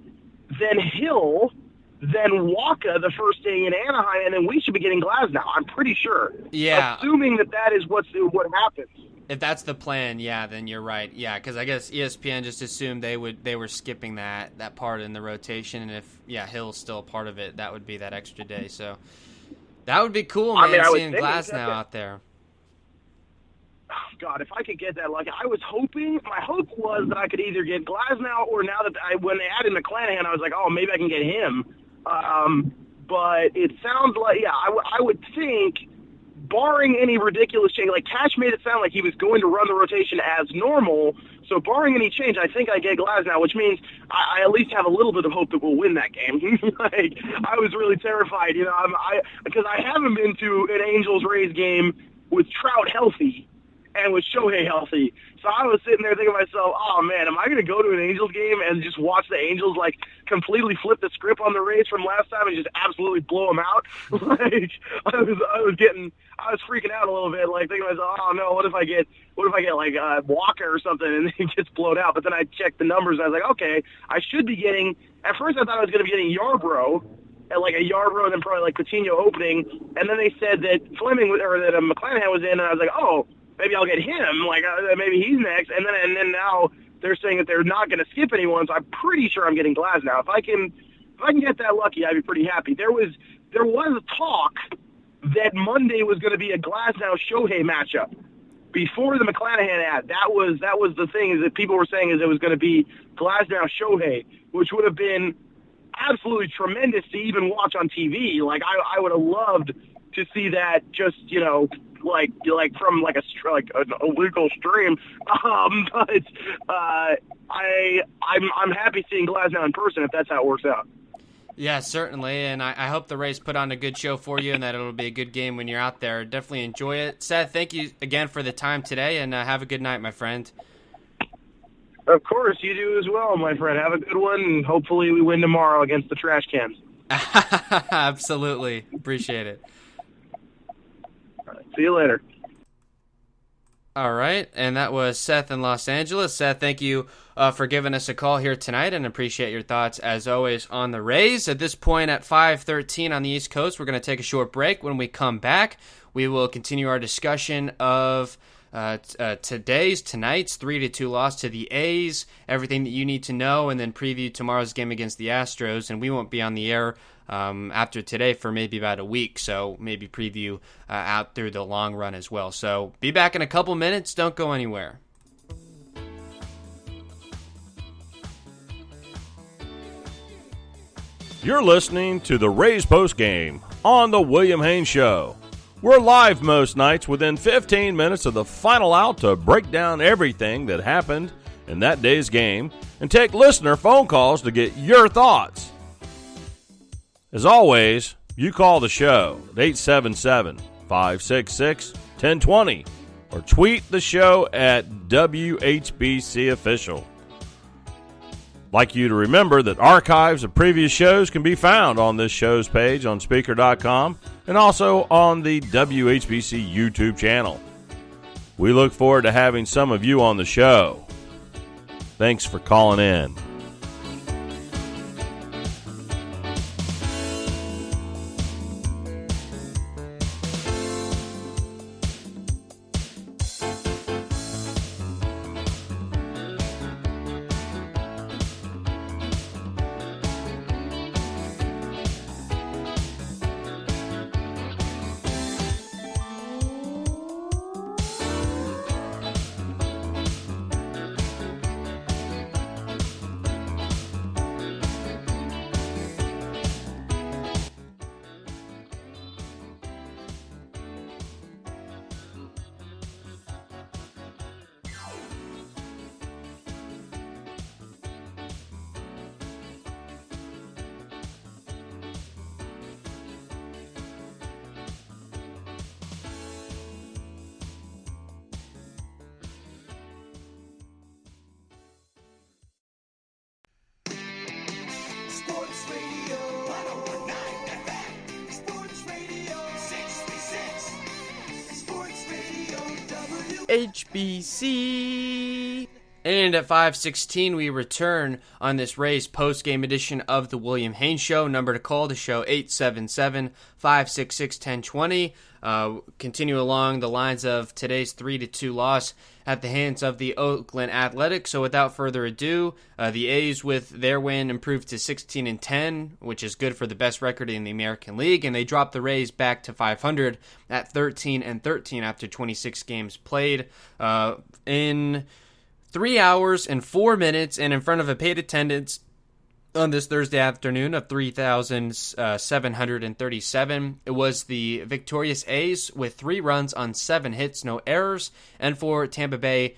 then Hill, then Waka the first day in Anaheim, and then we should be getting Glasnow. I'm pretty sure. Yeah. Assuming that is what happens. If that's the plan, yeah, then you're right. Yeah, because I guess ESPN just assumed they were skipping that part in the rotation, and if Hill's still a part of it, that would be that extra day. So that would be cool, man. Seeing Glasnow out there. Oh, God, if I could get that lucky, I was hoping. My hope was that I could either get Glasnow or now that when they added McClanahan, I was like, oh, maybe I can get him. But it sounds like, I would think, barring any ridiculous change, Cash made it sound like he was going to run the rotation as normal. So barring any change, I think I get Glasnow, which means I at least have a little bit of hope that we'll win that game. I was really terrified, because I haven't been to an Angels-Rays game with Trout healthy and with Shohei healthy. So I was sitting there thinking to myself, oh, man, am I going to go to an Angels game and just watch the Angels, completely flip the script on the Rays from last time and just absolutely blow them out? I was freaking out a little bit, thinking to myself, oh, no, what if I get Walker or something and it gets blown out? But then I checked the numbers and I was like, okay, I should be getting, at first I thought I was going to be getting Yarbrough, at a Yarbrough and then probably Patino opening. And then they said that that McClanahan was in, and I was like, oh, maybe I'll get him, maybe he's next, and then now they're saying that they're not going to skip anyone, so I'm pretty sure I'm getting Glasnow. If I can get that lucky, I'd be pretty happy. There was there was talk that Monday was going to be a Glasnow-Shohei matchup. Before the McClanahan ad, that was the thing, is that people were saying is it was going to be Glasnow-Shohei, which would have been absolutely tremendous to even watch on TV. Like I would have loved to see that, just like from like an illegal stream. But I'm happy seeing Glasnow in person if that's how it works out. Yeah, certainly, and I hope the Rays put on a good show for you and that it'll be a good game when you're out there. Definitely enjoy it. Seth, thank you again for the time today, and have a good night, my friend. Of course, you do as well, my friend. Have a good one, and hopefully we win tomorrow against the trash cans. Absolutely. Appreciate it. All right, see you later. All right, and that was Seth in Los Angeles. Seth, thank you for giving us a call here tonight, and appreciate your thoughts, as always, on the Rays. At this point, at 5:13 on the East Coast, we're going to take a short break. When we come back, we will continue our discussion of tonight's 3-2 loss to the A's, everything that you need to know, and then preview tomorrow's game against the Astros. And we won't be on the air after today for maybe about a week, so maybe preview out through the long run as well. So be back in a couple minutes. Don't go anywhere. You're listening to the Rays Post Game on the William Haynes Show. We're live most nights within 15 minutes of the final out to break down everything that happened in that day's game and take listener phone calls to get your thoughts. As always, you call the show at 877-566-1020 or tweet the show at WHBC Official. Like you to remember that archives of previous shows can be found on this show's page on Spreaker.com and also on the WHBC YouTube channel. We look forward to having some of you on the show. Thanks for calling in. Sports Radio 101.9 FM. Sports Radio 636. Sports Radio HBC. And at 5:16, we return on this Rays post-game edition of the William Haynes Show. Number to call to show 877-566-1020. Continue along the lines of today's 3-2 loss at the hands of the Oakland Athletics. So without further ado, the A's with their win improved to 16-10, which is good for the best record in the American League, and they dropped the Rays back to 500 at 13-13 after 26 games played. In 3 hours and 4 minutes, and in front of a paid attendance on this Thursday afternoon of 3,737. It was the victorious A's with 3 runs on 7 hits, no errors, and for Tampa Bay,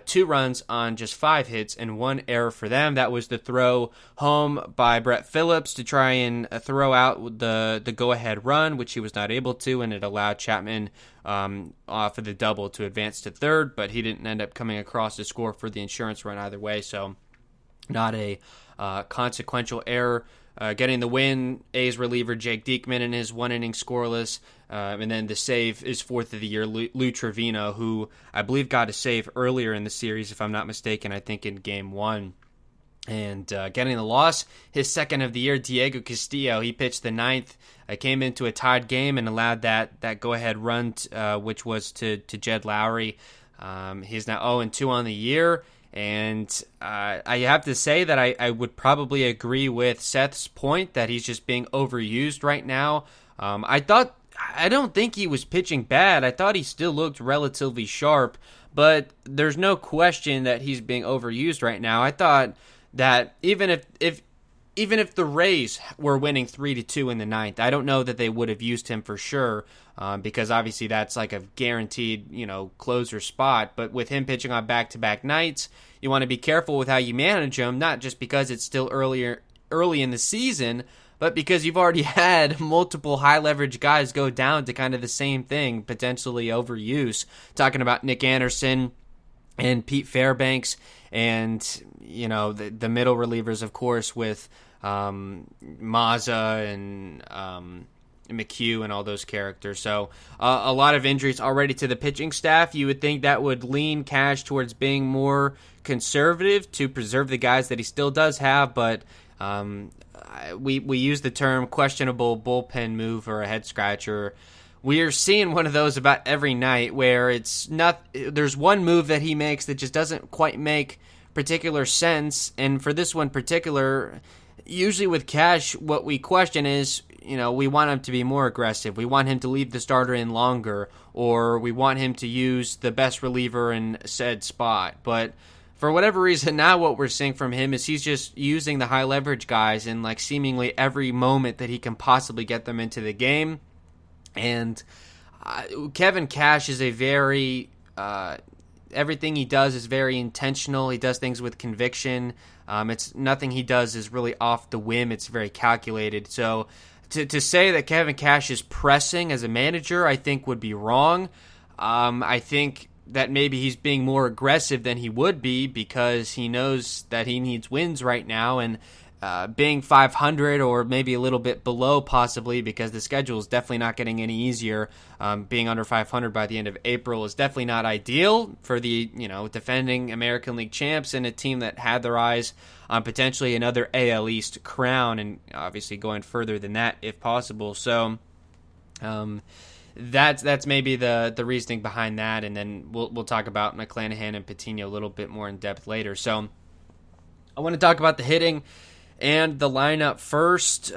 2 runs on just 5 hits and 1 error for them. That was the throw home by Brett Phillips to try and throw out the go-ahead run, which he was not able to, and it allowed Chapman off of the double to advance to third, but he didn't end up coming across to score for the insurance run either way, so not a consequential error. Getting the win, A's reliever Jake Diekman in his 1-inning scoreless, and then the save is 4th of the year, Lou Trevino, who I believe got a save earlier in the series, if I'm not mistaken, I think in Game 1. And getting the loss, his 2nd of the year, Diego Castillo, he pitched the 9th, came into a tied game and allowed that go-ahead run, which was to Jed Lowry. He's now 0-2 on the year, And I have to say that I would probably agree with Seth's point that he's just being overused right now. I don't think he was pitching bad. I thought he still looked relatively sharp, but there's no question that he's being overused right now. I thought that even if the Rays were winning 3-2 in the ninth, I don't know that they would have used him for sure, because obviously that's like a guaranteed, closer spot. But with him pitching on back-to-back nights, you want to be careful with how you manage him, not just because it's still early in the season, but because you've already had multiple high-leverage guys go down to kind of the same thing, potentially overuse. Talking about Nick Anderson and Pete Fairbanks and, the middle relievers, of course, with Mazza and McHugh and all those characters. So a lot of injuries already to the pitching staff. You would think that would lean Cash towards being more conservative to preserve the guys that he still does have, but we use the term questionable bullpen move or a head scratcher. We are seeing one of those about every night where there's one move that he makes that just doesn't quite make particular sense, and for this one particular, usually with Cash, what we question is, we want him to be more aggressive. We want him to leave the starter in longer, or we want him to use the best reliever in said spot. But for whatever reason, now what we're seeing from him is he's just using the high leverage guys in like seemingly every moment that he can possibly get them into the game. And Kevin Cash is a very everything he does is very intentional. He does things with conviction. It's nothing he does is really off the whim. It's very calculated. So to say that Kevin Cash is pressing as a manager, I think would be wrong. I think that maybe he's being more aggressive than he would be because he knows that he needs wins right now, and being 500 or maybe a little bit below possibly, because the schedule is definitely not getting any easier. Being under 500 by the end of April is definitely not ideal for the defending American League champs and a team that had their eyes on potentially another AL East crown, and obviously going further than that if possible. So that's maybe the reasoning behind that, and then we'll talk about McClanahan and Patino a little bit more in depth later. So I want to talk about the hitting and the lineup first.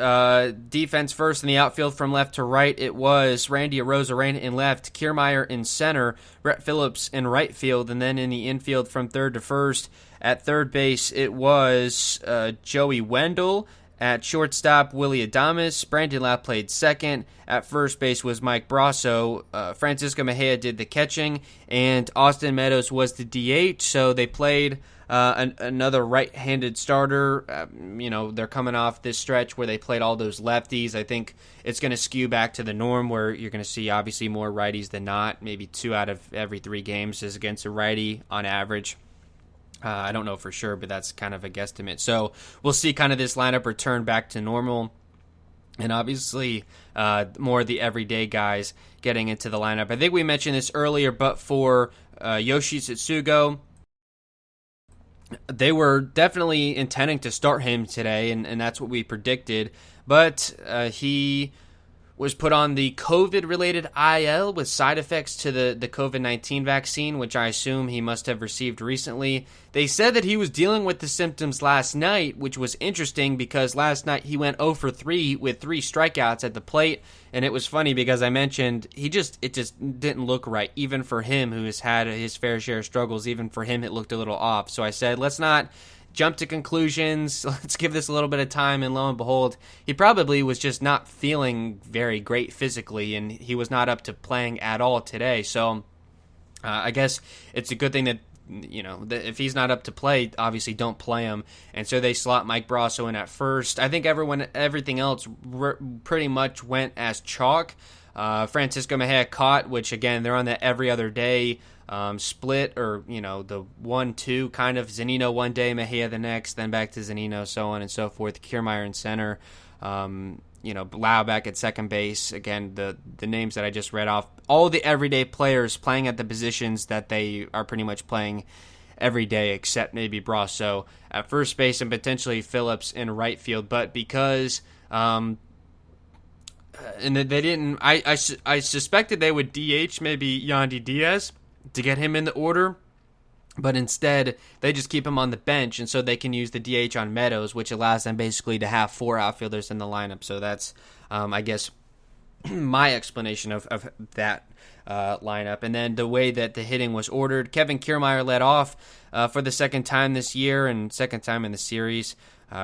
Defense first in the outfield from left to right. It was Randy Arozarena in left, Kiermaier in center, Brett Phillips in right field, and then in the infield from third to first. At third base, it was Joey Wendell. At shortstop, Willie Adames. Brandon Lau played second. At first base was Mike Brasso. Francisco Mejia did the catching, and Austin Meadows was the DH. So they played another right-handed starter. They're coming off this stretch where they played all those lefties. I think it's going to skew back to the norm where you're going to see obviously more righties than not. Maybe 2 out of every 3 games is against a righty on average. I don't know for sure, but that's kind of a guesstimate. So we'll see kind of this lineup return back to normal. And obviously more of the everyday guys getting into the lineup. I think we mentioned this earlier, but for Yoshi Tsutsugo, they were definitely intending to start him today, and that's what we predicted. But he was put on the COVID-related IL with side effects to the COVID-19 vaccine, which I assume he must have received recently. They said that he was dealing with the symptoms last night, which was interesting because last night he went 0 for 3 with 3 strikeouts at the plate, and it was funny because I mentioned it just didn't look right, even for him who has had his fair share of struggles. Even for him, it looked a little off. So I said, let's not jump to conclusions. Let's give this a little bit of time, and lo and behold, he probably was just not feeling very great physically, and he was not up to playing at all today. So I guess it's a good thing that if he's not up to play, obviously don't play him. And so they slot Mike Brasso in at first. I think everything else pretty much went as chalk. Francisco Mejia caught, which again, they're on the every other day split, or the 1-2 kind of. Zunino one day, Mejia the next, then back to Zunino, so on and so forth. Kiermaier in center, Lau back at second base. Again, the names that I just read off, all the everyday players playing at the positions that they are pretty much playing every day, except maybe Brasso at first base and potentially Phillips in right field. But because and they didn't, I suspected they would DH maybe Yandy Diaz to get him in the order, But instead, they just keep him on the bench, and so they can use the DH on Meadows, which allows them basically to have 4 outfielders in the lineup. So that's, I guess, my explanation of that lineup. And then the way that the hitting was ordered, Kevin Kiermaier led off for the second time this year and second time in the series.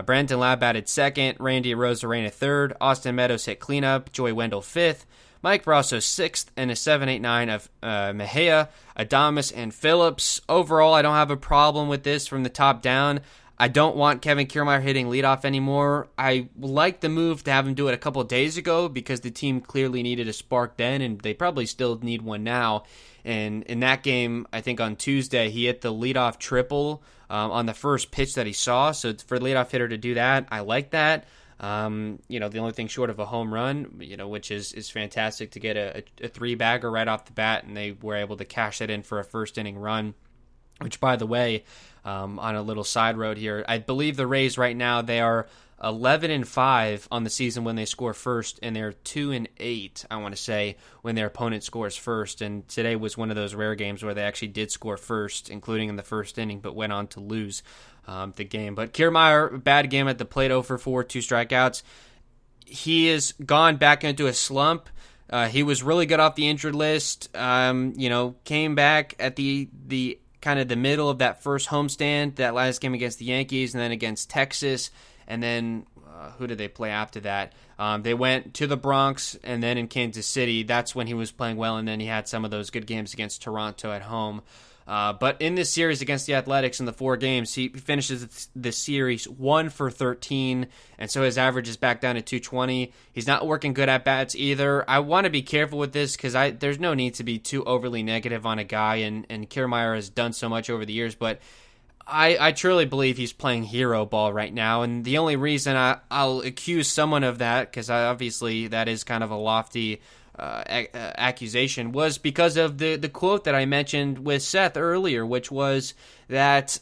Brandon Lau batted second, Randy Arozarena third, Austin Meadows hit cleanup, Joey Wendell fifth, Mike Brasso sixth, and a 7-8-9 of Mejia, Adames, and Phillips. Overall, I don't have a problem with this from the top down. I don't want Kevin Kiermaier hitting leadoff anymore. I like the move to have him do it a couple of days ago because the team clearly needed a spark then, and they probably still need one now. And in that game, I think on Tuesday, he hit the leadoff triple on the first pitch that he saw. So for a leadoff hitter to do that, I like that. The only thing short of a home run, which is fantastic to get a 3-bagger right off the bat, and they were able to cash that in for a first inning run, which, by the way, on a little side road here, I believe the Rays right now, they are 11-5 on the season when they score first, and they're 2-8, I want to say, when their opponent scores first. And today was one of those rare games where they actually did score first, including in the first inning, but went on to lose the game. But Kiermaier, bad game at the plate, 0 for 4, 2 strikeouts. He has gone back into a slump. He was really good off the injured list. Came back at the kind of the middle of that first homestand, that last game against the Yankees, and then against Texas, and then who did they play after that? They went to the Bronx, and then in Kansas City. That's when he was playing well, and then he had some of those good games against Toronto at home. But in this series against the Athletics in the 4 games, he finishes the series 1 for 13, and so his average is back down to 220. He's not working good at bats either. I want to be careful with this because there's no need to be too overly negative on a guy, and Kiermaier has done so much over the years, but I truly believe he's playing hero ball right now, and the only reason I'll accuse someone of that, because obviously that is kind of a lofty accusation, was because of the quote that I mentioned with Seth earlier, which was that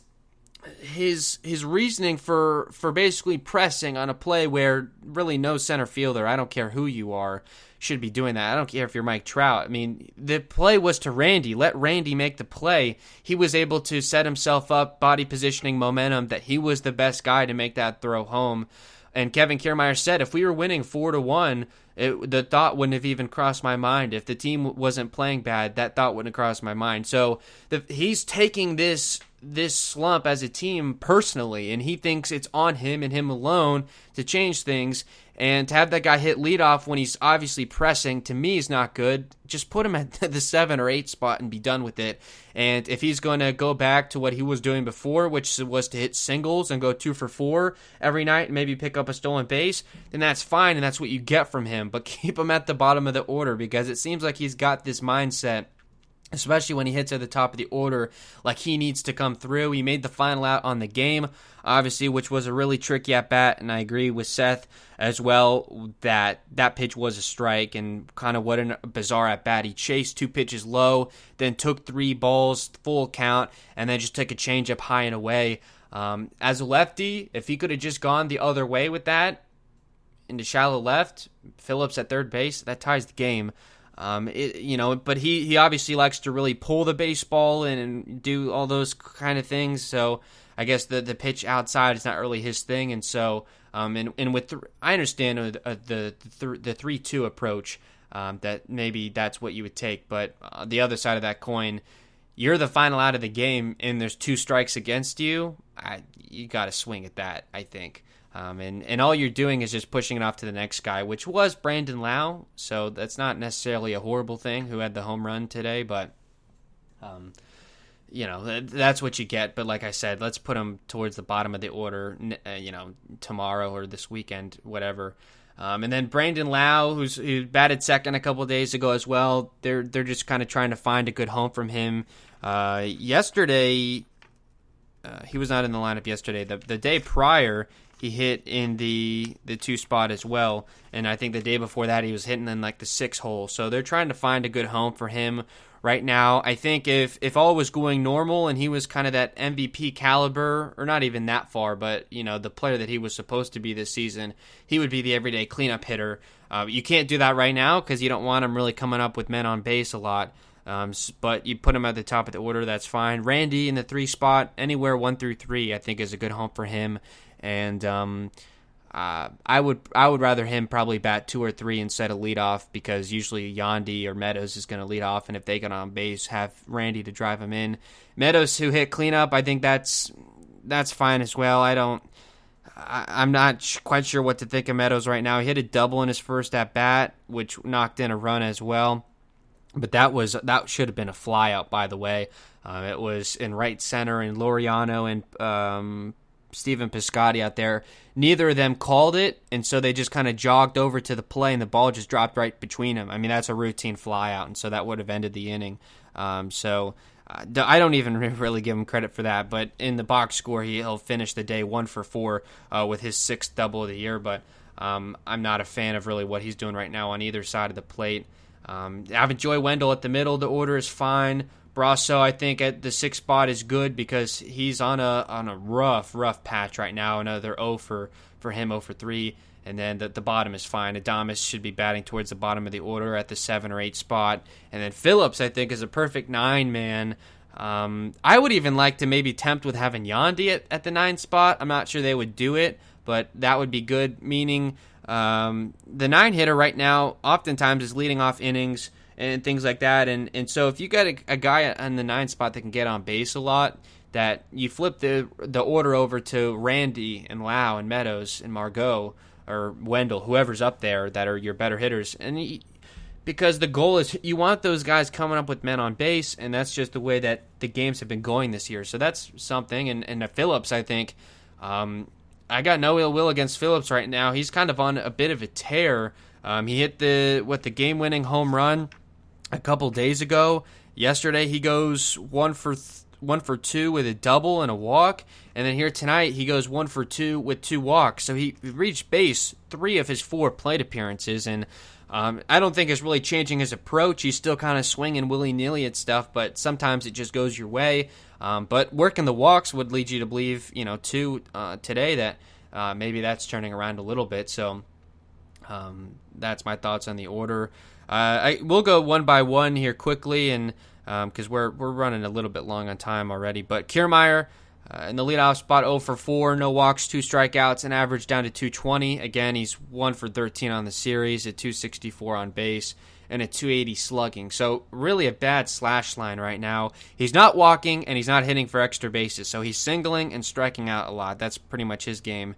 his reasoning for basically pressing on a play where really no center fielder, I don't care who you are, should be doing that. I don't care if you're Mike Trout. I mean, the play was to Randy. Let Randy make the play. He was able to set himself up, body positioning, momentum, that he was the best guy to make that throw home. And Kevin Kiermaier said, if we were winning 4-1, the thought wouldn't have even crossed my mind. If the team wasn't playing bad, that thought wouldn't have crossed my mind. So he's taking this slump as a team personally, and he thinks it's on him and him alone to change things. And to have that guy hit leadoff when he's obviously pressing, to me, is not good. Just put him at the 7 or 8 spot and be done with it. And if he's going to go back to what he was doing before, which was to hit singles and go 2 for 4 every night and maybe pick up a stolen base, then that's fine, and that's what you get from him. But keep him at the bottom of the order, because it seems like he's got this mindset, especially when he hits at the top of the order, like he needs to come through. He made the final out on the game, obviously, which was a really tricky at-bat, and I agree with Seth as well that pitch was a strike, and kind of what a bizarre at-bat. He chased 2 pitches low, then took 3 balls, full count, and then just took a changeup high and away. As a lefty, if he could have just gone the other way with that, into shallow left, Phillips at third base, that ties the game. But he obviously likes to really pull the baseball and do all those kind of things. So I guess the pitch outside is not really his thing. And so, I understand the 3-2 approach, that maybe that's what you would take. But the other side of that coin, you're the final out of the game and there's 2 strikes against you. You got to swing at that, I think. And all you're doing is just pushing it off to the next guy, which was Brandon Lau. So that's not necessarily a horrible thing, who had the home run today. But, that's what you get. But like I said, let's put him towards the bottom of the order, tomorrow or this weekend, whatever. And then Brandon Lau, who batted second a couple of days ago as well, they're just kind of trying to find a good home from him. Yesterday, he was not in the lineup yesterday. The day prior, he hit in the 2 spot as well, and I think the day before that he was hitting in like the 6 hole. So they're trying to find a good home for him right now. I think if all was going normal and he was kind of that MVP caliber, or not even that far, but the player that he was supposed to be this season, he would be the everyday cleanup hitter. You can't do that right now because you don't want him really coming up with men on base a lot. But you put him at the top of the order, that's fine. Randy in the 3 spot, anywhere 1 through 3, I think is a good home for him. And I would rather him probably bat 2 or 3 instead of lead off, because usually Yandy or Meadows is going to lead off, and if they get on base, have Randy to drive him in. Meadows, who hit cleanup, I think that's fine as well. I'm not quite sure what to think of Meadows right now. He hit a double in his first at bat, which knocked in a run as well. But that should have been a flyout, by the way. It was in right center, and Laureano and Stephen Piscotty out there. Neither of them called it, and so they just kind of jogged over to the play, and the ball just dropped right between them. I mean, that's a routine flyout, and so that would have ended the inning. I don't even really give him credit for that, but in the box score, he'll finish the day 1 for 4 with his 6th double of the year, but I'm not a fan of really what he's doing right now on either side of the plate. Having Joy Wendell at the middle, the order is fine. Brasso, I think, at the 6th spot is good because he's on a rough patch right now. Another 0 for him, 0 for 3. And then the bottom is fine. Adames should be batting towards the bottom of the order at the 7 or 8 spot. And then Phillips, I think, is a perfect 9-man. I would even like to maybe tempt with having Yandy at the 9 spot. I'm not sure they would do it, but that would be good, meaning the 9-hitter right now oftentimes is leading off innings and things like that. And so if you got a guy on the 9 spot that can get on base a lot, that you flip the order over to Randy and Lau and Meadows and Margot or Wendell, whoever's up there that are your better hitters. And because the goal is you want those guys coming up with men on base, and that's just the way that the games have been going this year. So that's something. And Phillips, I think, I got no ill will against Phillips right now. He's kind of on a bit of a tear. He hit the game-winning home run a couple days ago. Yesterday he goes 1 for 2 with a double and a walk, and then here tonight he goes 1 for 2 with 2 walks. So he reached base 3 of his 4 plate appearances, and I don't think it's really changing his approach. He's still kind of swinging willy-nilly at stuff, but sometimes it just goes your way. But working the walks would lead you to believe, today that maybe that's turning around a little bit. So that's my thoughts on the order. We'll go one by one here quickly, and because we're running a little bit long on time already. But Kiermaier in the leadoff spot, 0 for 4, no walks, 2 strikeouts, and average down to 220. Again, he's 1 for 13 on the series, at 264 on base, and a 280 slugging. So really a bad slash line right now. He's not walking, and he's not hitting for extra bases. So he's singling and striking out a lot. That's pretty much his game.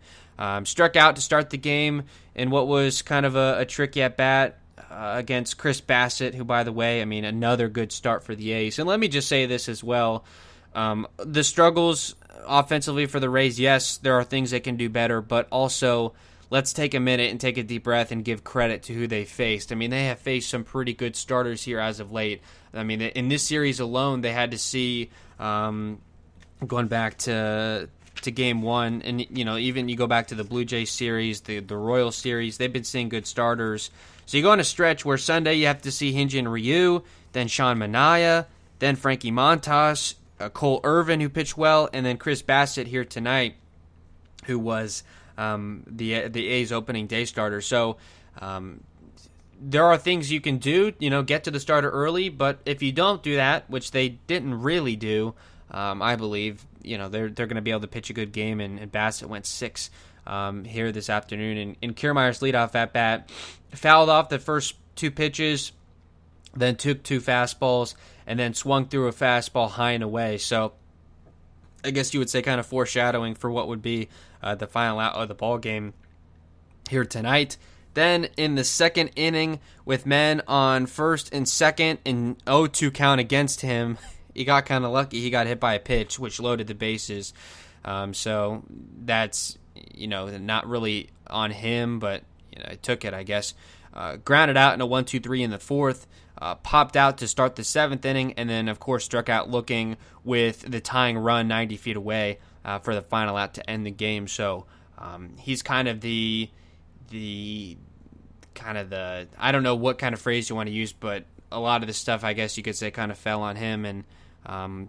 Struck out to start the game in what was kind of a tricky at-bat against Chris Bassett, who, by the way, another good start for the A's. And let me just say this as well. The struggles offensively for the Rays, yes, there are things they can do better, but also let's take a minute and take a deep breath and give credit to who they faced. They have faced some pretty good starters here as of late. In this series alone, they had to see, going back to Game 1, and even you go back to the Blue Jays series, the Royals series, they've been seeing good starters. So you go on a stretch where Sunday you have to see Hyun-Jin Ryu, then Sean Manaea, then Frankie Montas, Cole Irvin, who pitched well, and then Chris Bassett here tonight, who was the A's opening day starter. So there are things you can do, get to the starter early, but if you don't do that, which they didn't really do, I believe, they're going to be able to pitch a good game, and Bassett went 6 here this afternoon. And Kiermaier's leadoff at-bat fouled off the first 2 pitches, then took 2 fastballs, and then swung through a fastball high and away. So I guess you would say kind of foreshadowing for what would be the final out of the ball game here tonight. Then in the second inning, with men on first and second and 0-2 count against him, he got kind of lucky. He got hit by a pitch, which loaded the bases. So that's, not really on him, but I took it, I guess. Grounded out in a 1-2-3 in the 4th. Popped out to start the 7th inning, and then, of course, struck out looking with the tying run 90 feet away for the final out to end the game. So he's kind of the I don't know what kind of phrase you want to use, but a lot of the stuff, I guess you could say, kind of fell on him, and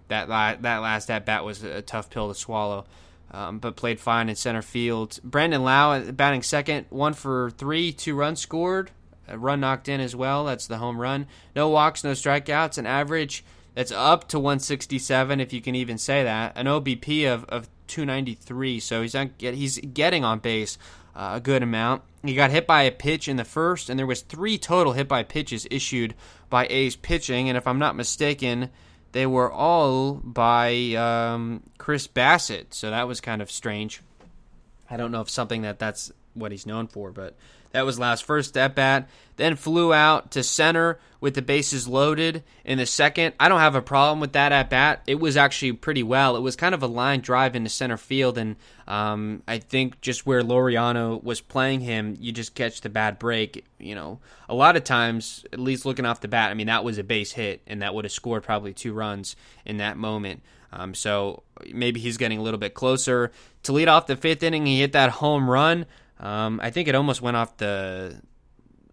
that last at-bat was a tough pill to swallow. But played fine in center field. Brandon Lau batting second, 1 for 3, 2 runs scored. A run knocked in as well. That's the home run. No walks, no strikeouts. An average that's up to 167, if you can even say that. An OBP of 293, so he's getting on base a good amount. He got hit by a pitch in the first, and there was 3 total hit by pitches issued by A's pitching, and if I'm not mistaken, they were all by Chris Bassett, so that was kind of strange. I don't know if that's what he's known for, but that was Lau's first at-bat. Then flew out to center with the bases loaded in the second. I don't have a problem with that at-bat. It was actually pretty well. It was kind of a line drive into center field, and I think just where Laureano was playing him, you just catch the bad break. A lot of times, at least looking off the bat, I mean, that was a base hit, and that would have scored probably 2 runs in that moment. So maybe he's getting a little bit closer. To lead off the 5th inning, he hit that home run. I think it almost went off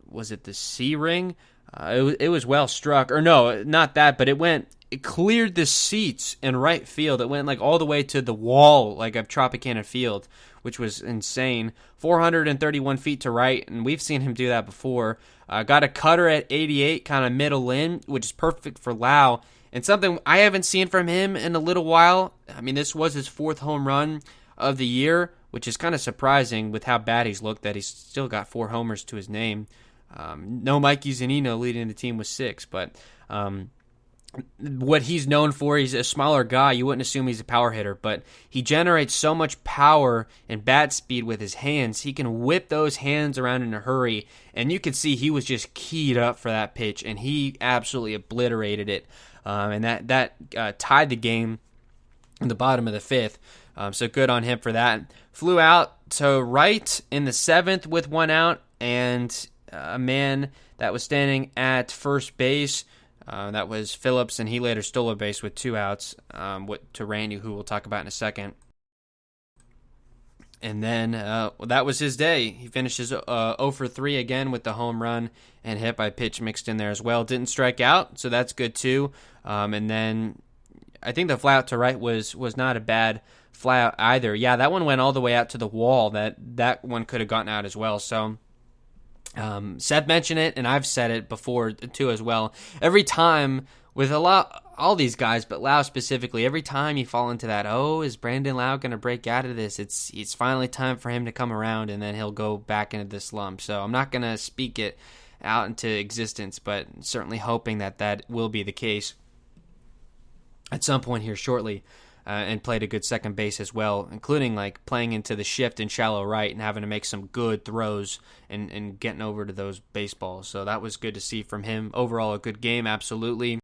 was it the C ring? It was well struck. Or no, not that, but it cleared the seats in right field. It went like all the way to the wall, like of Tropicana Field, which was insane. 431 feet to right, and we've seen him do that before. Got a cutter at 88, kind of middle in, which is perfect for Lau. And something I haven't seen from him in a little while. I mean, this was his 4th home run of the year, which is kind of surprising with how bad he's looked, that he's still got 4 homers to his name. No Mikey Zunino leading the team with 6, but what he's known for, he's a smaller guy. You wouldn't assume he's a power hitter, but he generates so much power and bat speed with his hands. He can whip those hands around in a hurry, and you could see he was just keyed up for that pitch, and he absolutely obliterated it. And that tied the game in the bottom of the 5th. So good on him for that. Flew out to right in the 7th with 1 out, and a man that was standing at first base, that was Phillips, and he later stole a base with 2 outs to Randy, who we'll talk about in a second. And then that was his day. He finishes 0 for 3 again with the home run and hit by pitch mixed in there as well. Didn't strike out, so that's good too. And then I think the fly out to right was not a bad fly out either. Yeah, that one went all the way out to the wall. That one could have gotten out as well. So Seth mentioned it, and I've said it before too as well. Every time with all these guys, but Lau specifically, every time you fall into that, is Brandon Lau going to break out of this? It's finally time for him to come around, and then he'll go back into the slump. So I'm not going to speak it out into existence, but certainly hoping that will be the case at some point here shortly. And played a good second base as well, including like playing into the shift in shallow right and having to make some good throws and getting over to those baseballs. So that was good to see from him. Overall, a good game, absolutely.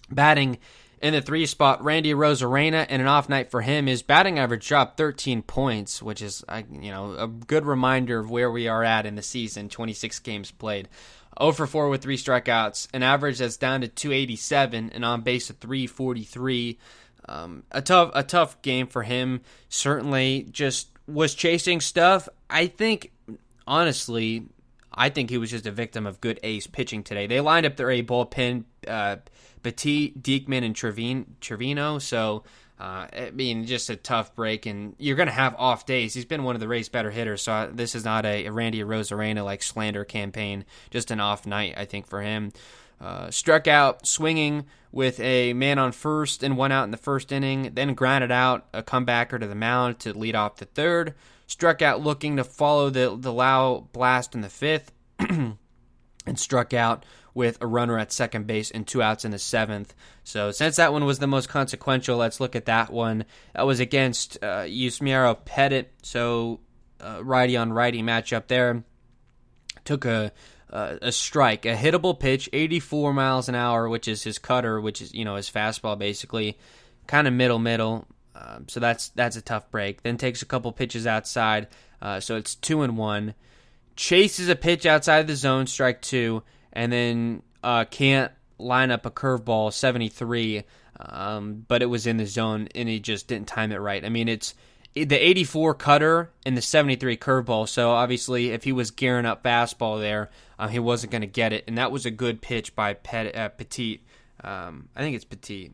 Batting in the 3 spot, Randy Arozarena, and an off night for him. His batting average dropped 13 points, which is a good reminder of where we are at in the season. 26 games played. 0 for 4 with 3 strikeouts, an average that's down to 287, and on base of 343. A tough game for him. Certainly, just was chasing stuff. Honestly, I think he was just a victim of good A's pitching today. They lined up their A bullpen, Petit, Diekman, and Trevino. So, just a tough break, and you're going to have off days. He's been one of the Rays' better hitters, so this is not a Randy Arozarena like slander campaign, just an off night, I think, for him. Struck out swinging with a man on first and 1 out in the 1st inning, then grounded out a comebacker to the mound to lead off the 3rd. Struck out looking to follow the Lau blast in the 5th, and struck out with a runner at second base and 2 outs in the 7th. So since that one was the most consequential, let's look at that one. That was against Yusmeiro Petit, so righty on righty matchup there. Took a strike, a hittable pitch, 84 miles an hour, which is his cutter, which is his fastball basically, kind of middle. So that's a tough break. Then takes a couple pitches outside, so it's 2-1. Chases a pitch outside the zone, strike 2, and then can't line up a curveball, 73, but it was in the zone, and he just didn't time it right. I mean, it's the 84 cutter and the 73 curveball, so obviously if he was gearing up fastball there, he wasn't going to get it, and that was a good pitch by Petit. I think it's Petit.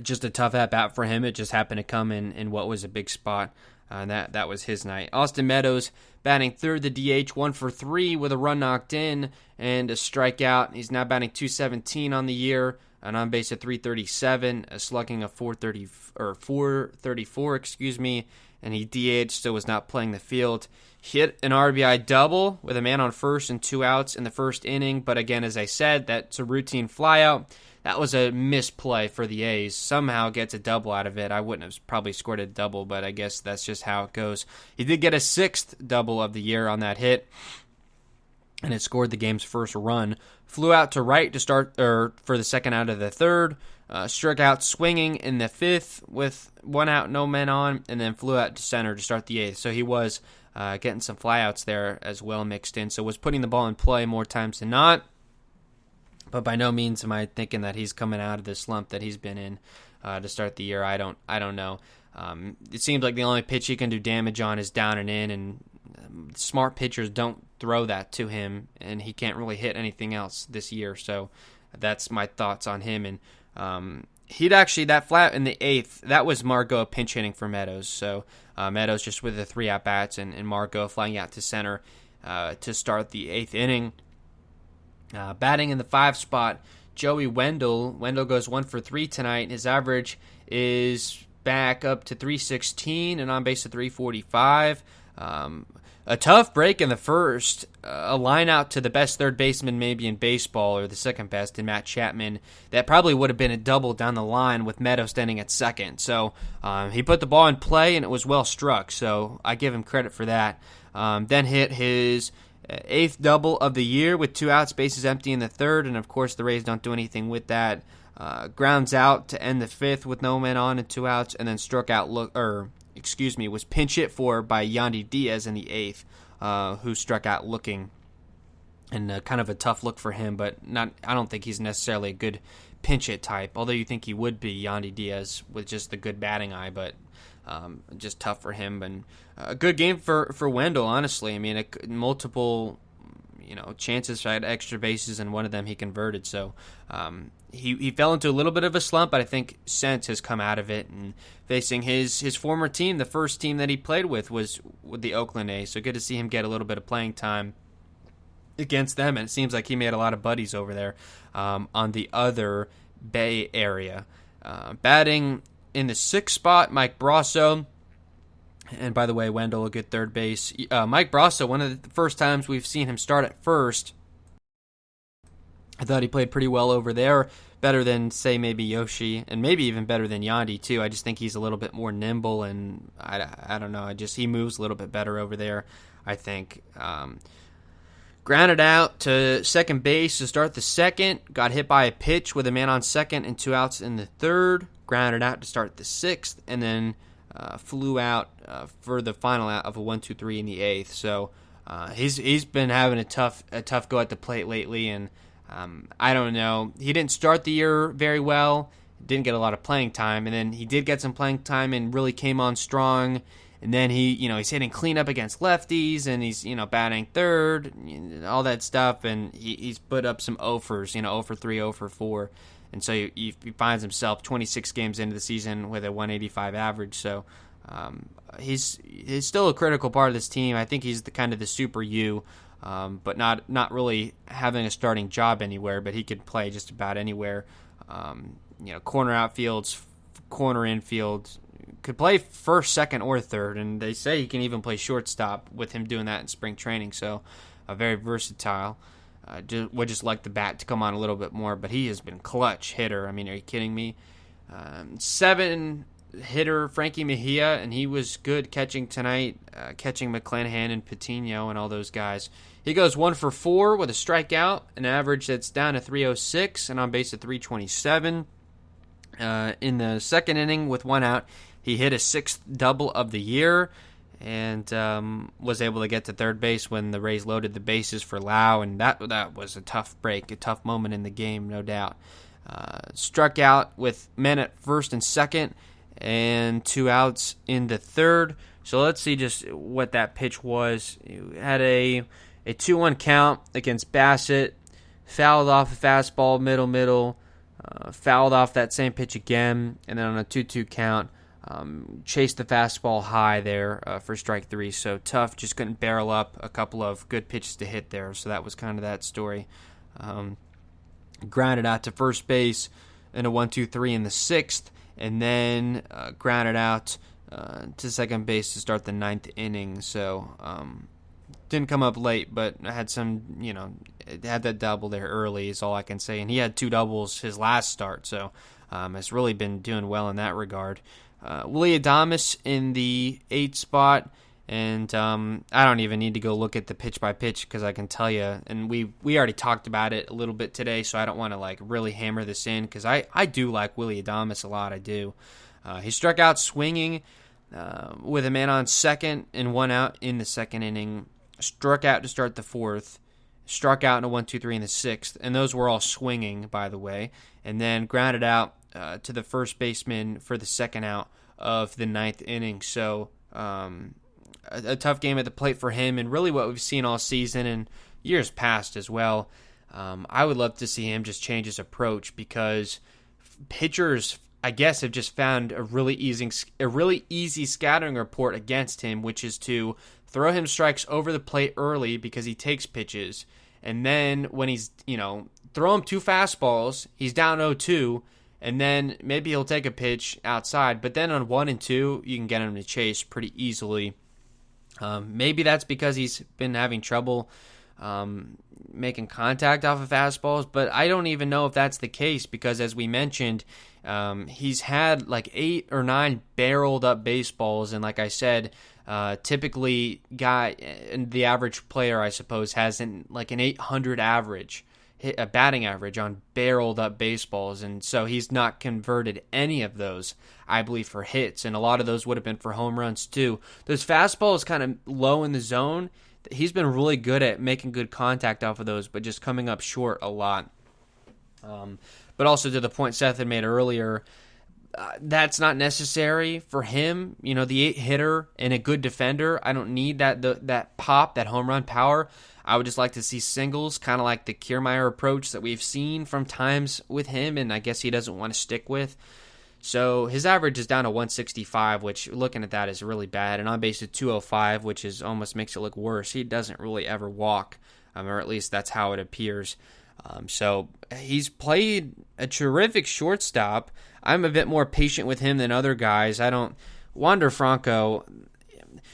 Just a tough at-bat for him. It just happened to come in what was a big spot. and that was his night. Austin Meadows batting third, the DH, 1 for 3 with a run knocked in and a strikeout. He's now batting .217 on the year, an on base at .337, a slugging of .434, and he DH'd, so was not playing the field. Hit an RBI double with a man on first and 2 outs in the first inning, but again, as I said, that's a routine flyout. That was a misplay for the A's. Somehow gets a double out of it. I wouldn't have probably scored a double, but I guess that's just how it goes. He did get a 6th double of the year on that hit, and it scored the game's first run. Flew out to right to start for the second out of the third. Struck out swinging in the 5th with 1 out, no men on, and then flew out to center to start the 8th. So he was getting some flyouts there as well mixed in. So was putting the ball in play more times than not. But by no means am I thinking that he's coming out of the slump that he's been in to start the year. I don't know. It seems like the only pitch he can do damage on is down and in, and smart pitchers don't throw that to him, and he can't really hit anything else this year. So that's my thoughts on him. And he'd actually, that flat in the 8th, that was Margot pinch hitting for Meadows. So Meadows just with the 3 at-bats, and Margot flying out to center to start the 8th inning. Batting in the 5 spot, Joey Wendell. Wendell goes 1 for 3 tonight. His average is back up to .316 and on base at .345. A tough break in the first. A line out to the best third baseman maybe in baseball, or the second best in Matt Chapman. That probably would have been a double down the line with Meadows standing at second. So he put the ball in play, and it was well struck. So I give him credit for that. Then hit his 8th double of the year with 2 outs, bases empty in the 3rd, and of course the Rays don't do anything with that. Grounds out to end the 5th with no men on and 2 outs, and then was pinch hit for by Yandy Diaz in the 8th, who struck out looking, and kind of a tough look for him, but I don't think he's necessarily a good pinch hit type, although you think he would be, Yandy Diaz, with just the good batting eye, but just tough for him. And a good game for Wendell, honestly. I mean, multiple chances for extra bases, and one of them he converted. So he fell into a little bit of a slump, but I think sense has come out of it. And facing his former team, the first team that he played with was with the Oakland A's. So good to see him get a little bit of playing time against them. And it seems like he made a lot of buddies over there on the other Bay Area. Batting in the 6th spot, Mike Brasso. And by the way, Wendell, a good third base. Mike Brasso, one of the first times we've seen him start at first. I thought he played pretty well over there. Better than, say, maybe Yoshi, and maybe even better than Yandy, too. I just think he's a little bit more nimble, and I don't know. He moves a little bit better over there, I think. Grounded out to second base to start the 2nd. Got hit by a pitch with a man on 2nd and 2 outs in the 3rd. Grounded out to start the 6th, and then flew out for the final out of a 1-2-3 in the 8th. So he's been having a tough go at the plate lately, and I don't know. He didn't start the year very well. Didn't get a lot of playing time, and then he did get some playing time and really came on strong. And then he's hitting cleanup against lefties, and he's batting third, all that stuff, and he's put up some offers, 0 for 3, 0 for 4. And so he finds himself 26 games into the season with a 185 average. So he's still a critical part of this team. I think he's the super U, but not really having a starting job anywhere. But he could play just about anywhere. Corner outfields, corner infield, could play first, second, or third. And they say he can even play shortstop with him doing that in spring training. So very versatile. Would just like the bat to come on a little bit more, but he has been clutch hitter. I mean, are you kidding me? 7 hitter Frankie Mejia, and he was good catching tonight, catching McClanahan and Patino and all those guys. He goes 1 for 4 with a strikeout, an average that's down to 306, and on base at 327. In the 2nd inning with 1 out, he hit a 6th double of the year, and was able to get to third base when the Rays loaded the bases for Lau, and that was a tough break, a tough moment in the game, no doubt. Struck out with men at first and 2nd, and 2 outs in the 3rd. So let's see just what that pitch was. He had a 2-1 count against Bassett, fouled off a fastball, middle, fouled off that same pitch again, and then on a 2-2 count, chased the fastball high there for strike 3. So tough, just couldn't barrel up a couple of good pitches to hit there. So that was kind of that story. Grounded out to first base in a 1-2-3 in the 6th, and then grounded out to second base to start the 9th inning. So didn't come up late, but had some, had that double there early is all I can say. And he had 2 doubles his last start, so has really been doing well in that regard. Willy Adames in the 8th spot, and I don't even need to go look at the pitch by pitch because I can tell you, and we already talked about it a little bit today, so I don't want to really hammer this in because I do like Willy Adames a lot. I do. He struck out swinging with a man on second and 1 out in the 2nd inning. Struck out to start the 4th. Struck out in a 1-2-3 in the 6th, and those were all swinging, by the way, and then grounded out to the first baseman for the 2nd out of the 9th inning. So a tough game at the plate for him, and really what we've seen all season and years past as well. I would love to see him just change his approach because pitchers, I guess, have just found a really easy scouting report against him, which is to throw him strikes over the plate early because he takes pitches, and then when he's, throw him 2 fastballs, he's down 0-2, and then maybe he'll take a pitch outside, but then on 1 and 2, you can get him to chase pretty easily. Maybe that's because he's been having trouble making contact off of fastballs, but I don't even know if that's the case because, as we mentioned, he's had 8 or 9 barreled up baseballs, and like I said, typically the average player, I suppose, has an 800 average, a batting average on barreled up baseballs, and so he's not converted any of those, I believe, for hits, and a lot of those would have been for home runs too. Those fastballs kind of low in the zone, he's been really good at making good contact off of those, but just coming up short a lot. But also to the point Seth had made earlier, that's not necessary for him. The 8-hitter and a good defender, I don't need that pop, that home run power. I would just like to see singles, kind of like the Kiermaier approach that we've seen from times with him, and I guess he doesn't want to stick with. So his average is down to 165, which, looking at that, is really bad. And on base is 205, which is almost makes it look worse. He doesn't really ever walk, or at least that's how it appears. So he's played a terrific shortstop. I'm a bit more patient with him than other guys. Wander Franco,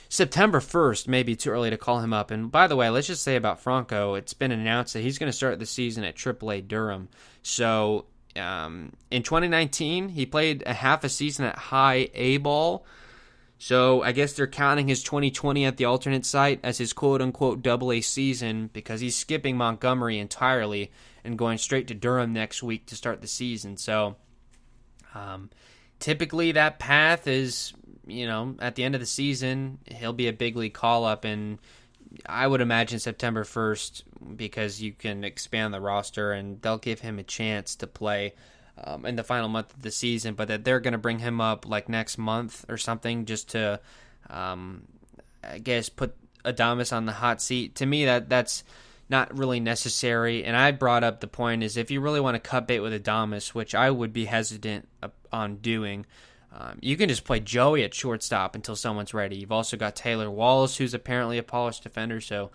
September 1st may be too early to call him up. And by the way, let's just say about Franco, it's been announced that he's going to start the season at AAA Durham. So in 2019, he played a half a season at high A ball. So I guess they're counting his 2020 at the alternate site as his quote-unquote AA season because he's skipping Montgomery entirely and going straight to Durham next week to start the season. So typically that path is, at the end of the season, he'll be a big league call-up, and I would imagine September 1st because you can expand the roster and they'll give him a chance to play in the final month of the season, but that they're going to bring him up next month or something just to, I guess, put Adames on the hot seat. To me, that's not really necessary, and I brought up the point is if you really want to cut bait with Adames, which I would be hesitant on doing, you can just play Joey at shortstop until someone's ready. You've also got Taylor Wallace, who's apparently a polished defender, so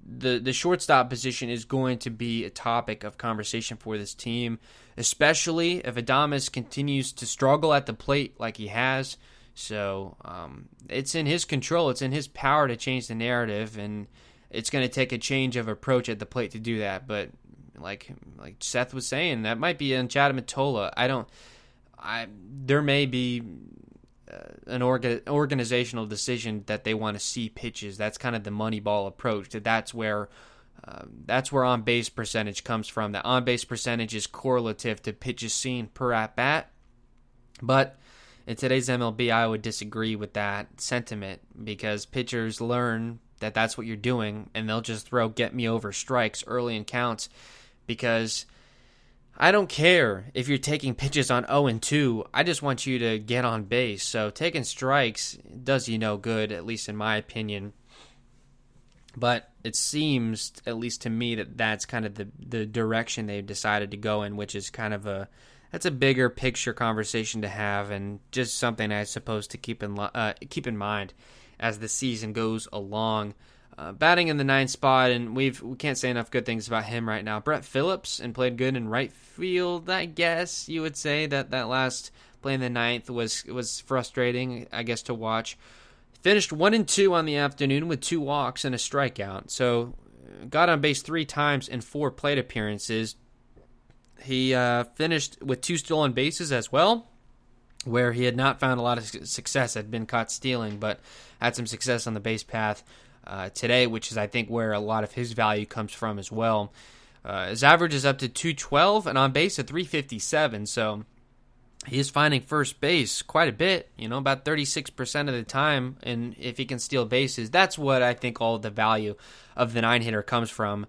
the shortstop position is going to be a topic of conversation for this team, especially if Adames continues to struggle at the plate like he has. So it's in his control. It's in his power to change the narrative, and it's going to take a change of approach at the plate to do that. But like Seth was saying, that might be in Chad Mottola. There may be an organizational decision that they want to see pitches. That's kind of the Moneyball approach. That's where on-base percentage comes from. The on-base percentage is correlative to pitches seen per at-bat. But in today's MLB, I would disagree with that sentiment because pitchers learn that that's what you're doing, and they'll just throw get-me-over strikes early in counts because I don't care if you're taking pitches on 0-2. I just want you to get on base. So taking strikes does you no good, at least in my opinion. But it seems, at least to me, that that's kind of the direction they've decided to go in, which is kind of a that's a bigger picture conversation to have, and just something I suppose to keep in mind as the season goes along. Batting in the 9th spot, and we can't say enough good things about him right now. Brett Phillips, and played good in right field, I guess you would say. That last play in the 9th was frustrating, I guess, to watch. Finished 1-2 on the afternoon with 2 walks and a strikeout. So got on base 3 times in 4 plate appearances. He finished with 2 stolen bases as well, where he had not found a lot of success, had been caught stealing, but had some success on the base path today, which is, I think, where a lot of his value comes from as well. His average is up to 212 and on base at 357, so he is finding first base quite a bit, about 36% of the time, and if he can steal bases, that's what I think all the value of the 9-hitter comes from.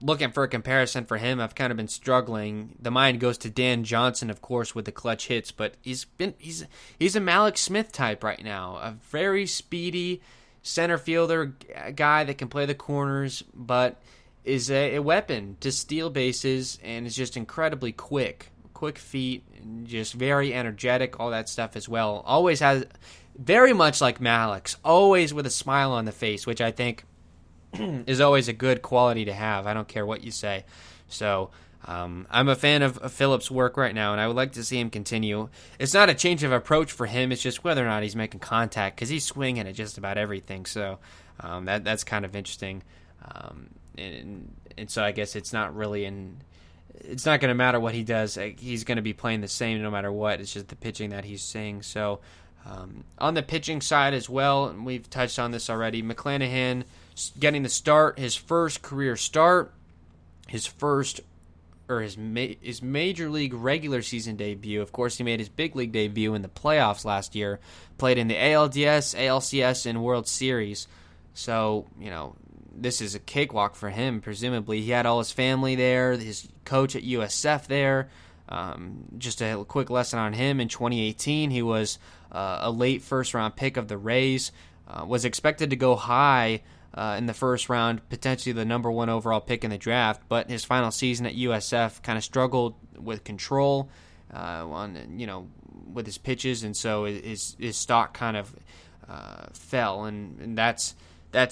Looking for a comparison for him, I've kind of been struggling. The mind goes to Dan Johnson, of course, with the clutch hits, but he's a Malik Smith type right now, a very speedy center fielder, a guy that can play the corners, but is a weapon to steal bases and is just incredibly quick feet, and just very energetic, all that stuff as well. Always has, very much like Malik's, always with a smile on the face, which I think is always a good quality to have. I don't care what you say. So I'm a fan of Phillips' work right now, and I would like to see him continue. It's not a change of approach for him. It's just whether or not he's making contact, because he's swinging at just about everything. So that's kind of interesting. And so I guess it's not really it's not going to matter what he does. He's going to be playing the same no matter what. It's just the pitching that he's seeing. So on the pitching side as well, and we've touched on this already, McClanahan getting the start, his first career start, his major league regular season debut. Of course, he made his big league debut in the playoffs last year, played in the ALDS, ALCS, and World Series. So, this is a cakewalk for him, presumably. He had all his family there, his coach at USF there. Just a quick lesson on him. In 2018, he was a late first-round pick of the Rays, was expected to go high in the first round, potentially the number 1 overall pick in the draft, but his final season at USF kind of struggled with control with his pitches, and so his stock kind of fell, and that's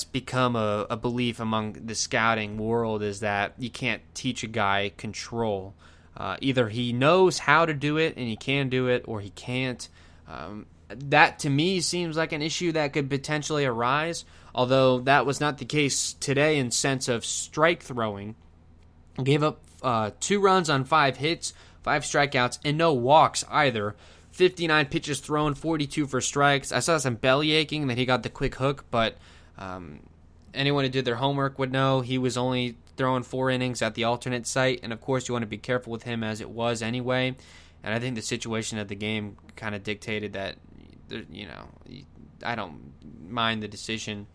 become a belief among the scouting world, is that you can't teach a guy control. Either he knows how to do it and he can do it, or he can't. That to me seems like an issue that could potentially arise, although that was not the case today in sense of strike throwing. Gave up 2 runs on 5 hits, 5 strikeouts, and no walks either. 59 pitches thrown, 42 for strikes. I saw some belly aching that he got the quick hook, but anyone who did their homework would know he was only throwing 4 innings at the alternate site, and of course you want to be careful with him as it was anyway. And I think the situation of the game kind of dictated that, I don't mind the decision.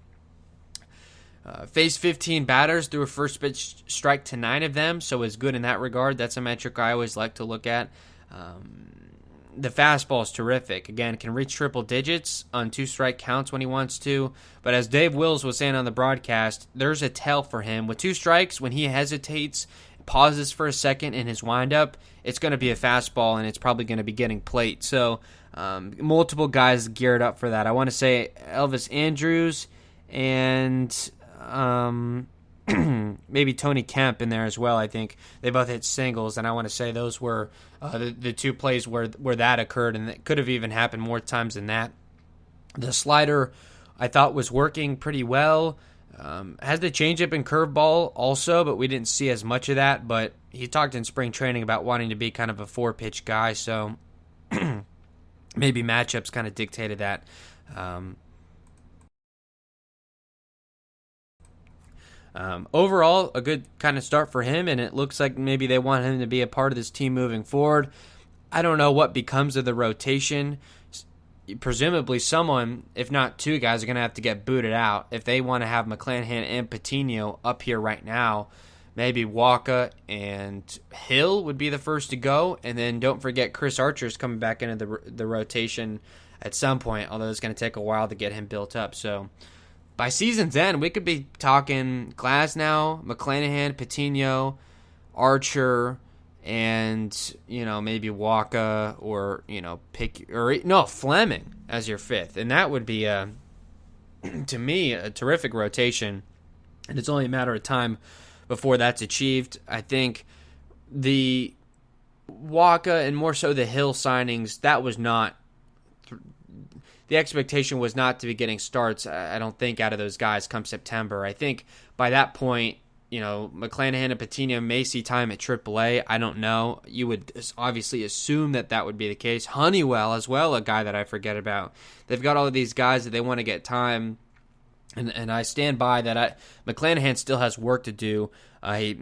Faced 15 batters, threw a first pitch strike to 9 of them, so is good in that regard. That's a metric I always like to look at. The fastball is terrific. Again, can reach triple digits on 2-strike counts when he wants to. But as Dave Wills was saying on the broadcast, there's a tell for him. With 2 strikes, when he hesitates, pauses for a second in his windup, it's going to be a fastball, and it's probably going to be getting plate. So multiple guys geared up for that. I want to say Elvis Andrews and maybe Tony Kemp in there as well. I think they both hit singles, and I want to say those were the 2 plays where that occurred, and it could have even happened more times than that. The slider, I thought, was working pretty well. Has the changeup and curveball also, but we didn't see as much of that. But he talked in spring training about wanting to be kind of a 4-pitch guy, so maybe matchups kind of dictated that. Overall, a good kind of start for him, and it looks like maybe they want him to be a part of this team moving forward. I don't know what becomes of the rotation. Presumably someone, if not 2 guys, are going to have to get booted out. If they want to have McClanahan and Patino up here right now, maybe Walker and Hill would be the first to go, and then don't forget Chris Archer's coming back into the rotation at some point, although it's going to take a while to get him built up. So by season's end, we could be talking Glasnow, McClanahan, Patino, Archer, and, maybe Waka or, Fleming as your fifth. And that would be, to me, a terrific rotation. And it's only a matter of time before that's achieved. I think the Waka and more so the Hill signings, that was not the expectation was not to be getting starts, I don't think, out of those guys come September. I think by that point, McClanahan and Patino may see time at AAA. I don't know. You would obviously assume that would be the case. Honeywell as well, a guy that I forget about. They've got all of these guys that they want to get time, and I stand by that. McClanahan still has work to do. I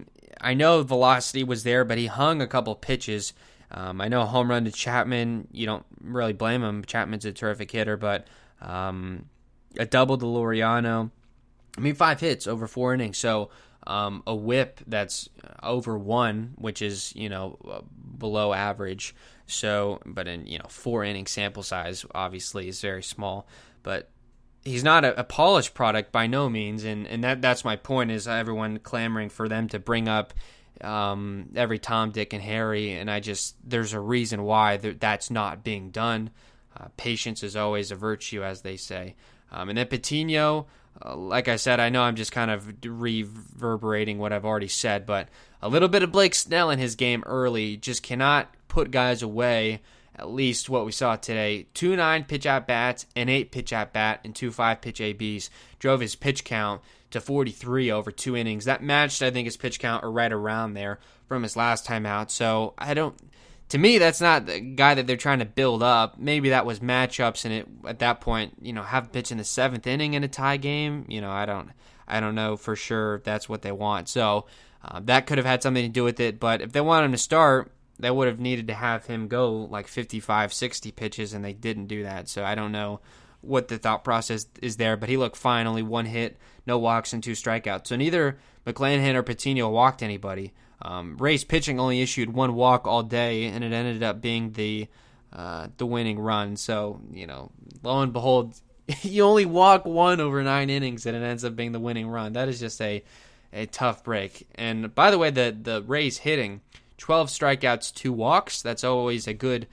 know velocity was there, but he hung a couple pitches. I know a home run to Chapman. You don't really blame him. Chapman's a terrific hitter, but a double to Laureano. 5 hits over 4 innings. So a whip that's over 1, which is, below average. So, but in, 4 inning sample size, obviously, is very small. But he's not a polished product by no means. And that's my point, is everyone clamoring for them to bring up every Tom, Dick, and Harry, and there's a reason why that's not being done. Patience is always a virtue, as they say. And then Patino, like I said, I know I'm just kind of reverberating what I've already said, but a little bit of Blake Snell in his game early just cannot put guys away. At least what we saw today. 2 9-pitch at-bats, an 8-pitch at-bat, and 2 5-pitch ABs. Drove his pitch count to 43 over 2 innings. That matched, I think, his pitch count, or right around there, from his last time out. So, to me, that's not the guy that they're trying to build up. Maybe that was matchups, and at that point, have pitch in the 7th inning in a tie game. I don't know for sure if that's what they want. So, that could have had something to do with it. But if they want him to start, they would have needed to have him go like 55, 60 pitches, and they didn't do that. So I don't know what the thought process is there, but he looked fine. Only 1 hit, no walks, and 2 strikeouts. So neither McClanahan or Patino walked anybody. Ray's pitching only issued 1 walk all day, and it ended up being the winning run. So, lo and behold, you only walk 1 over 9 innings, and it ends up being the winning run. That is just a tough break. And by the way, the Rays hitting 12 strikeouts, 2 walks. That's always a good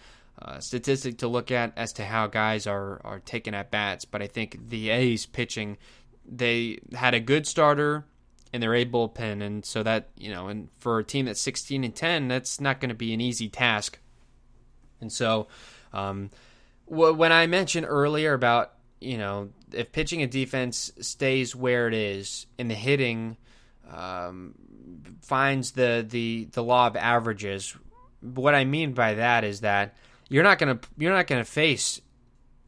statistic to look at as to how guys are taking at bats. But I think the A's pitching, they had a good starter in their A bullpen, and so that, and for a team that's 16-10, that's not going to be an easy task. And so, when I mentioned earlier about, if pitching and defense stays where it is, and the hitting finds the law of averages, what I mean by that is that you're not gonna face,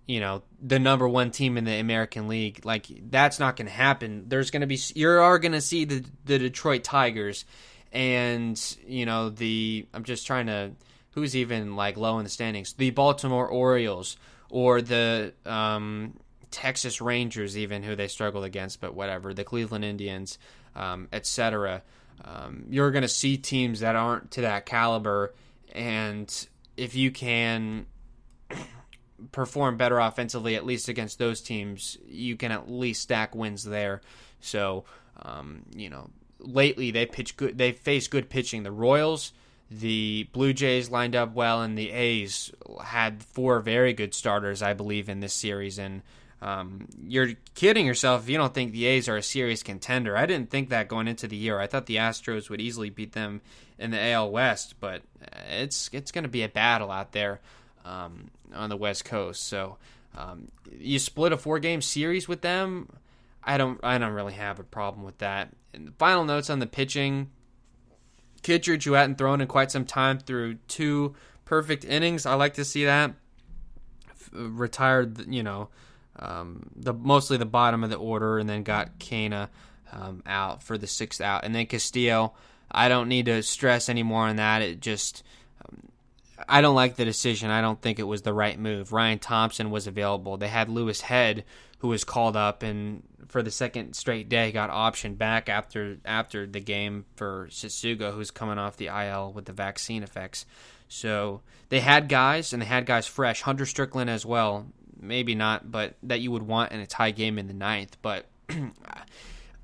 the number 1 team in the American League. Like, that's not gonna happen. You are gonna see the Detroit Tigers, and I'm just trying to, who's even like low in the standings, the Baltimore Orioles, or the Texas Rangers, even, who they struggled against, but whatever, the Cleveland Indians, etc. You're going to see teams that aren't to that caliber, and if you can perform better offensively, at least against those teams, you can at least stack wins there. So, lately they face good pitching. The Royals, the Blue Jays lined up well, and the A's had 4 very good starters, I believe, in this series. And you're kidding yourself if you don't think the A's are a serious contender. I didn't think that going into the year. I thought the Astros would easily beat them in the AL West, but it's going to be a battle out there on the West Coast. So you split a 4-game series with them. I don't really have a problem with that. And the final notes on the pitching: Kittredge, who hadn't thrown in quite some time, through 2 perfect innings. I like to see that. Retired, mostly the bottom of the order, and then got Cana out for the 6th out. And then Castillo, I don't need to stress any more on that. It just, I don't like the decision. I don't think it was the right move. Ryan Thompson was available. They had Lewis Head, who was called up, and for the 2nd straight day got optioned back after the game for Sitsuga, who's coming off the IL with the vaccine effects. So they had guys, and they had guys fresh. Hunter Strickland as well. Maybe not, but that you would want in a tie game in the 9th. But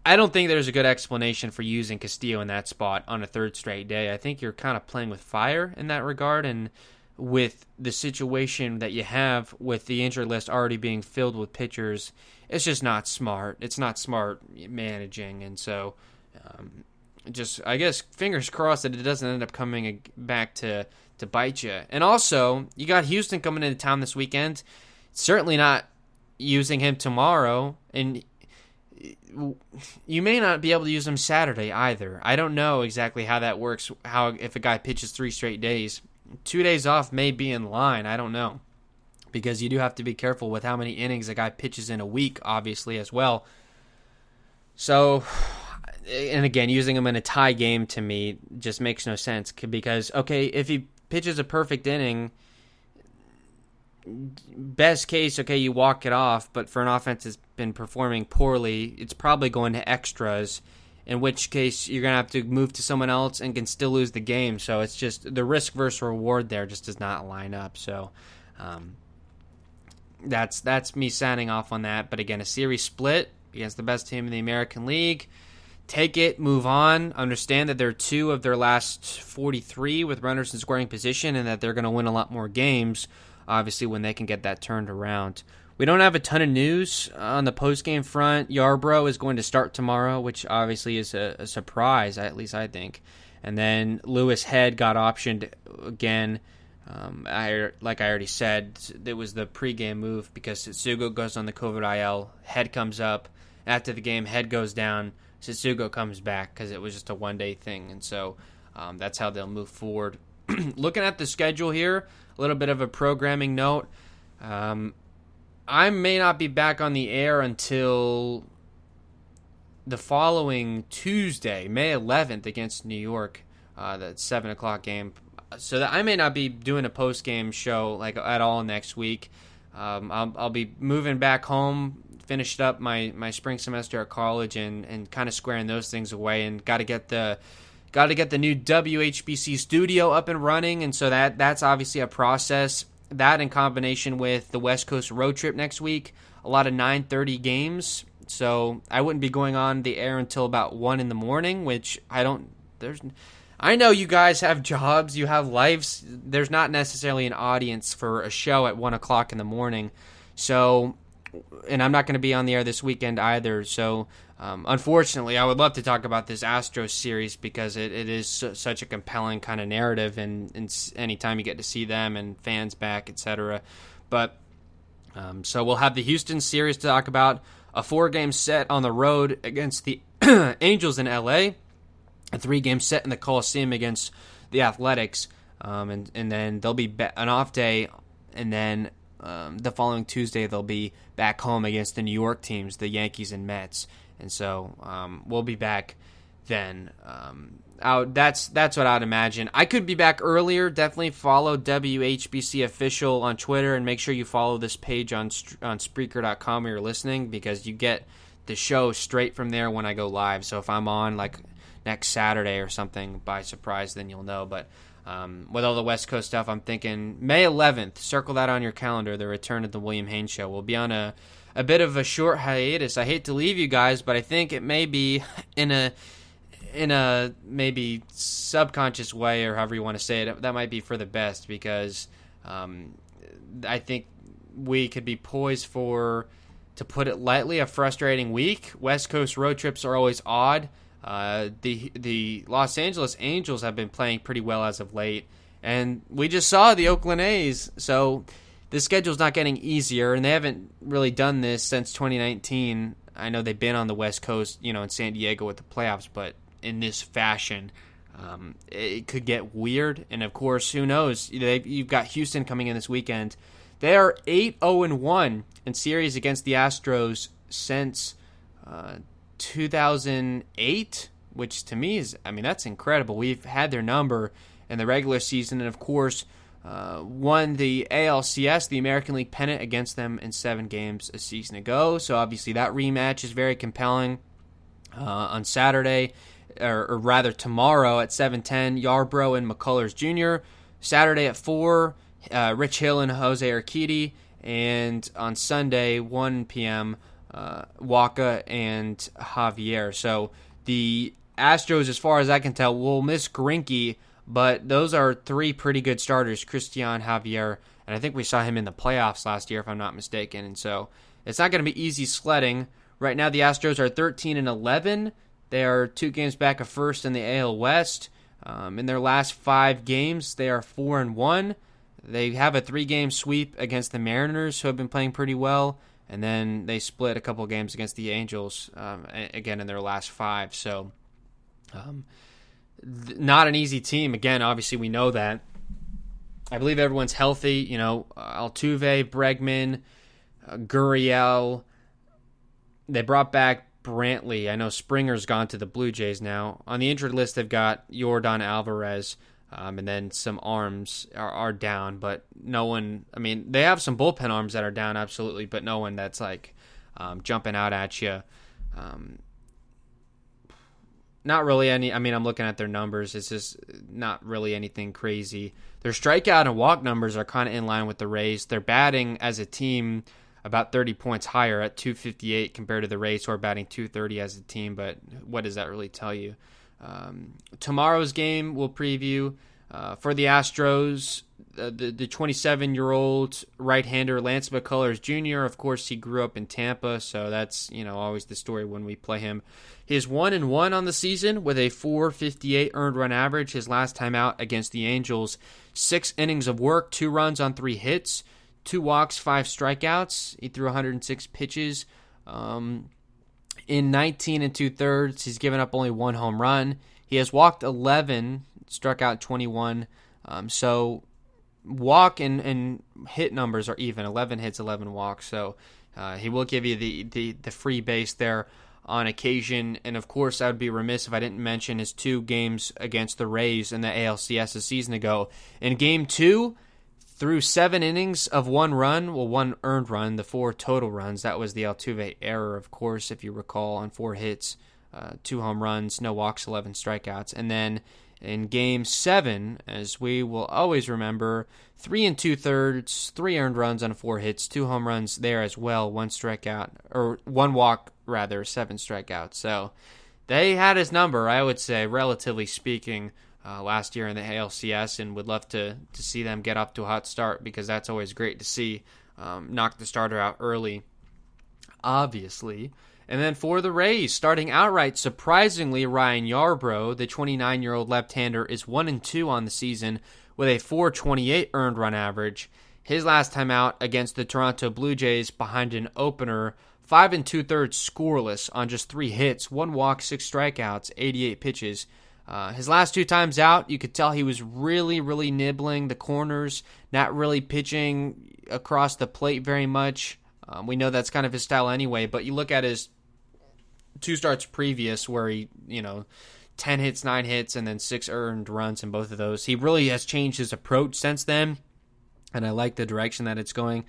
I don't think there's a good explanation for using Castillo in that spot on a third straight day. I think you're kind of playing with fire in that regard, and with the situation that you have with the injury list already being filled with pitchers, it's just not smart. It's not smart managing, and so just, I guess, fingers crossed that it doesn't end up coming back to bite you. And also, you got Houston coming into town this weekend. Certainly not using him tomorrow, and you may not be able to use him Saturday either. I don't know exactly how that works, how if a guy pitches 3 straight days. 2 days off may be in line. I don't know, because you do have to be careful with how many innings a guy pitches in a week, obviously, as well. So, and again, using him in a tie game to me just makes no sense, because, okay, if he pitches a perfect inning, best case, okay, you walk it off, but for an offense that's been performing poorly, it's probably going to extras, in which case you're going to have to move to someone else and can still lose the game. So it's just the risk versus reward there just does not line up. So that's me signing off on that. But again, a series split against the best team in the American League. Take it, move on. Understand that they're 2 of their last 43 with runners in scoring position, and that they're going to win a lot more games, obviously, when they can get that turned around. We don't have a ton of news on the post-game front. Yarbrough is going to start tomorrow, which obviously is a surprise, at least I think. And then Lewis Head got optioned again. Like I already said, it was the pregame move because Setsugo goes on the COVID IL. Head comes up. After the game, Head goes down. Setsugo comes back because it was just a one-day thing. And so that's how they'll move forward. Looking at the schedule here, a little bit of a programming note. I may not be back on the air until the following Tuesday, May 11th, against New York, that 7 o'clock game. So that I may not be doing a post-game show like at all next week. I'll be moving back home, finished up my spring semester at college, and kind of squaring those things away, and got to get the new WHBC studio up and running, and so that's obviously a process. That in combination with the West Coast road trip next week, a lot of 9:30 games. So I wouldn't be going on the air until about 1 in the morning, which I know you guys have jobs, you have lives. There's not necessarily an audience for a show at 1 o'clock in the morning. So, and I'm not going to be on the air this weekend either. So, unfortunately, I would love to talk about this Astros series because it is such a compelling kind of narrative, and anytime you get to see them and fans back, etc. But so we'll have the Houston series to talk about, a 4-game set on the road against the Angels in LA, a 3-game set in the Coliseum against the Athletics, and then there'll be an off day, and then the following Tuesday they'll be back home against the New York teams, the Yankees and Mets. And so we'll be back then. That's what I'd imagine. I could be back earlier. Definitely follow WHBC Official on Twitter, and make sure you follow this page on Spreaker.com where you're listening, because you get the show straight from there when I go live. So if I'm on like next Saturday or something by surprise, then you'll know. But with all the West Coast stuff, I'm thinking May 11th. Circle that on your calendar. The return of the William Haynes Show. We'll be on a bit of a short hiatus. I hate to leave you guys, but I think it may be in a maybe subconscious way, or however you want to say it, that might be for the best, because I think we could be poised for, to put it lightly, a frustrating week. West Coast road trips are always odd. The Los Angeles Angels have been playing pretty well as of late, and we just saw the Oakland A's, so the schedule's not getting easier, and they haven't really done this since 2019. I know they've been on the West Coast, in San Diego with the playoffs, but in this fashion, it could get weird. And of course, who knows? You've got Houston coming in this weekend. They are 8-0-1 in series against the Astros since 2008, which to me is, that's incredible. We've had their number in the regular season, and of course, won the ALCS, the American League pennant, against them in 7 games a season ago. So obviously that rematch is very compelling. On Saturday, or rather tomorrow at 7:10, Yarbrough and McCullers Jr. Saturday at 4, Rich Hill and Jose Urquidy. And on Sunday, 1 p.m., Waka and Javier. So the Astros, as far as I can tell, will miss Greinke, but those are three pretty good starters, Christian, Javier, and I think we saw him in the playoffs last year, if I'm not mistaken. And so it's not going to be easy sledding. Right now, the Astros are 13-11. They are 2 games back of first in the AL West. In their last 5 games, they are 4-1. They have a 3-game sweep against the Mariners, who have been playing pretty well. And then they split a couple games against the Angels, again, in their last 5. So not an easy team. Again, obviously we know that. I believe everyone's healthy. You know, Altuve, Bregman, Gurriel. They brought back Brantley. I know Springer's gone to the Blue Jays now. On the injured list, they've got Yordan Alvarez, and then some arms are down, but no one, I mean, they have some bullpen arms that are down, absolutely, but no one that's like jumping out at you. Not really any, I mean, I'm looking at their numbers. It's just not really anything crazy. Their strikeout and walk numbers are kind of in line with the Rays. They're batting as a team about 30 points higher at 258 compared to the Rays, who are batting 230 as a team, but what does that really tell you? Tomorrow's game we'll preview. For the Astros, the 27-year-old right-hander Lance McCullers Jr., of course, he grew up in Tampa, so that's, you know, always the story when we play him. He is 1-1 on the season with a .458 earned run average. His last time out against the Angels, 6 innings of work, 2 runs on 3 hits, 2 walks, 5 strikeouts. He threw 106 pitches. In 19 2/3, he's given up only 1 home run. He has walked 11, struck out 21. So walk and hit numbers are even. 11 hits, 11 walks. So he will give you the free base there on occasion. And, of course, I would be remiss if I didn't mention his 2 games against the Rays in the ALCS a season ago. In Game 2, through 7 innings of 1 run, well, 1 earned run, the 4 total runs. That was the Altuve error, of course, if you recall, on 4 hits, 2 home runs, no walks, 11 strikeouts. And then in Game 7, as we will always remember, 3 2/3, 3 earned runs on 4 hits, 2 home runs there as well, 1 strikeout, or 1 walk, rather, 7 strikeouts. So they had his number, I would say, relatively speaking, last year in the ALCS, and would love to see them get up to a hot start, because that's always great to see. Knock the starter out early, obviously. And then for the Rays, starting outright, surprisingly, Ryan Yarbrough, the 29-year-old left-hander, is 1-2 on the season with a .428 earned run average. His last time out against the Toronto Blue Jays behind an opener, 5 2/3 scoreless on just 3 hits, 1 walk, 6 strikeouts, 88 pitches. His last 2 times out, you could tell he was really, really nibbling the corners, not really pitching across the plate very much. We know that's kind of his style anyway, but you look at his 2 starts previous where he, 10 hits, 9 hits, and then 6 earned runs in both of those. He really has changed his approach since then, and I like the direction that it's going.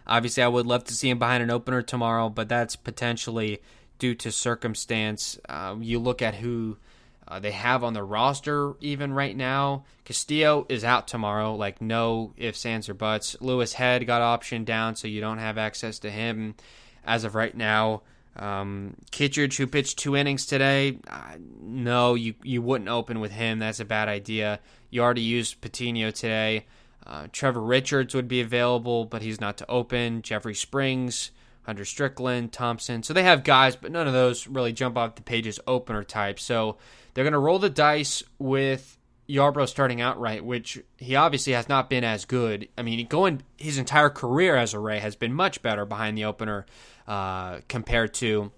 Obviously, I would love to see him behind an opener tomorrow, but that's potentially due to circumstance. You look at who they have on the roster even right now. Castillo is out tomorrow, like no ifs, ands, or buts. Lewis Head got optioned down, so you don't have access to him as of right now. Kittredge, who pitched 2 innings today, no, you wouldn't open with him. That's a bad idea. You already used Patino today. Trevor Richards would be available, but he's not to open. Jeffrey Springs, Hunter Strickland, Thompson. So they have guys, but none of those really jump off the page as opener type. So they're going to roll the dice with Yarbrough starting outright, which he obviously has not been as good. I mean, his entire career as a Ray has been much better behind the opener compared to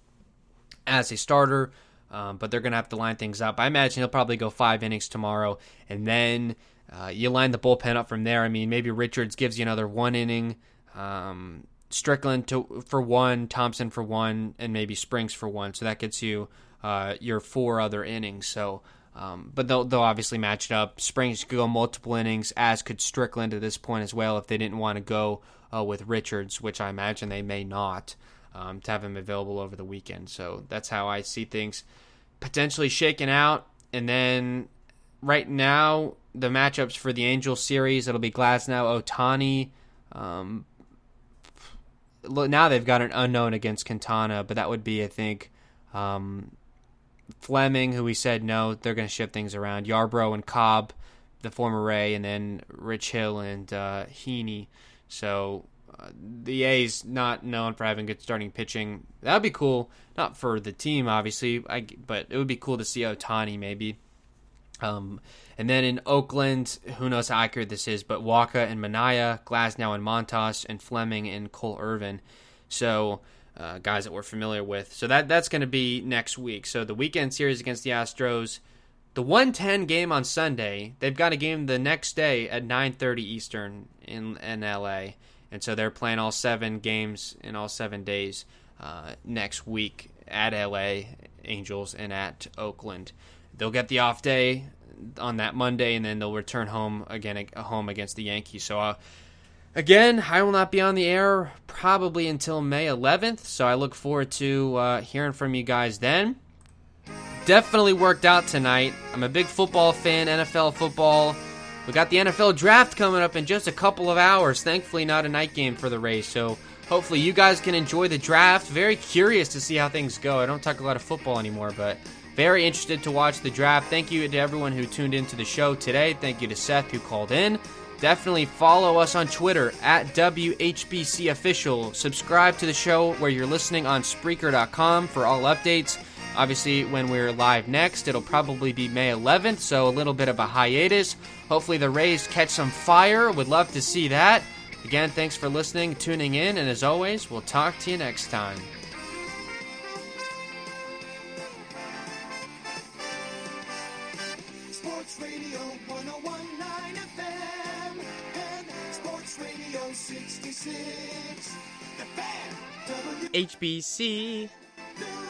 as a starter. But they're going to have to line things up. I imagine he'll probably go 5 innings tomorrow, and then you line the bullpen up from there. I mean, maybe Richards gives you another 1 inning. Strickland for 1, Thompson for 1, and maybe Springs for 1. So that gets you your 4 other innings. So, but they'll obviously match it up. Springs could go multiple innings, as could Strickland at this point as well, if they didn't want to go with Richards, which I imagine they may not, to have him available over the weekend. So that's how I see things potentially shaking out. And then right now, the matchups for the Angels series, it'll be Glasnow, Ohtani. now they've got an unknown against Quintana, but that would be, I think, Fleming, who we said no, they're going to shift things around. Yarbrough and Cobb, the former Ray, and then Rich Hill and Heaney. So the A's not known for having good starting pitching. That would be cool. Not for the team, obviously, but it would be cool to see Ohtani maybe. And then in Oakland, who knows how accurate this is, but Waka and Minaya, Glasnow and Montas, and Fleming and Cole Irvin. So guys that we're familiar with. So that's going to be next week. So the weekend series against the Astros, the 1:10 game on Sunday, they've got a game the next day at 9:30 Eastern in LA. And so they're playing all 7 games in all 7 days next week at LA Angels and at Oakland. They'll get the off day on that Monday, and then they'll return home against the Yankees. So again, I will not be on the air probably until May 11th, so I look forward to hearing from you guys then. Definitely worked out tonight. I'm a big football fan, NFL football. We got the NFL draft coming up in just a couple of hours. Thankfully, not a night game for the Rays, so hopefully you guys can enjoy the draft. Very curious to see how things go. I don't talk a lot of football anymore, but very interested to watch the draft. Thank you to everyone who tuned into the show today. Thank you to Seth who called in. Definitely follow us on Twitter at WHBC Official. Subscribe to the show where you're listening on Spreaker.com for all updates. Obviously, when we're live next, it'll probably be May 11th, so a little bit of a hiatus. Hopefully the Rays catch some fire. Would love to see that. Again, thanks for listening, tuning in, and as always, we'll talk to you next time. Sports Radio 101.9 FM and Sports Radio 66. The Fan. HBC. W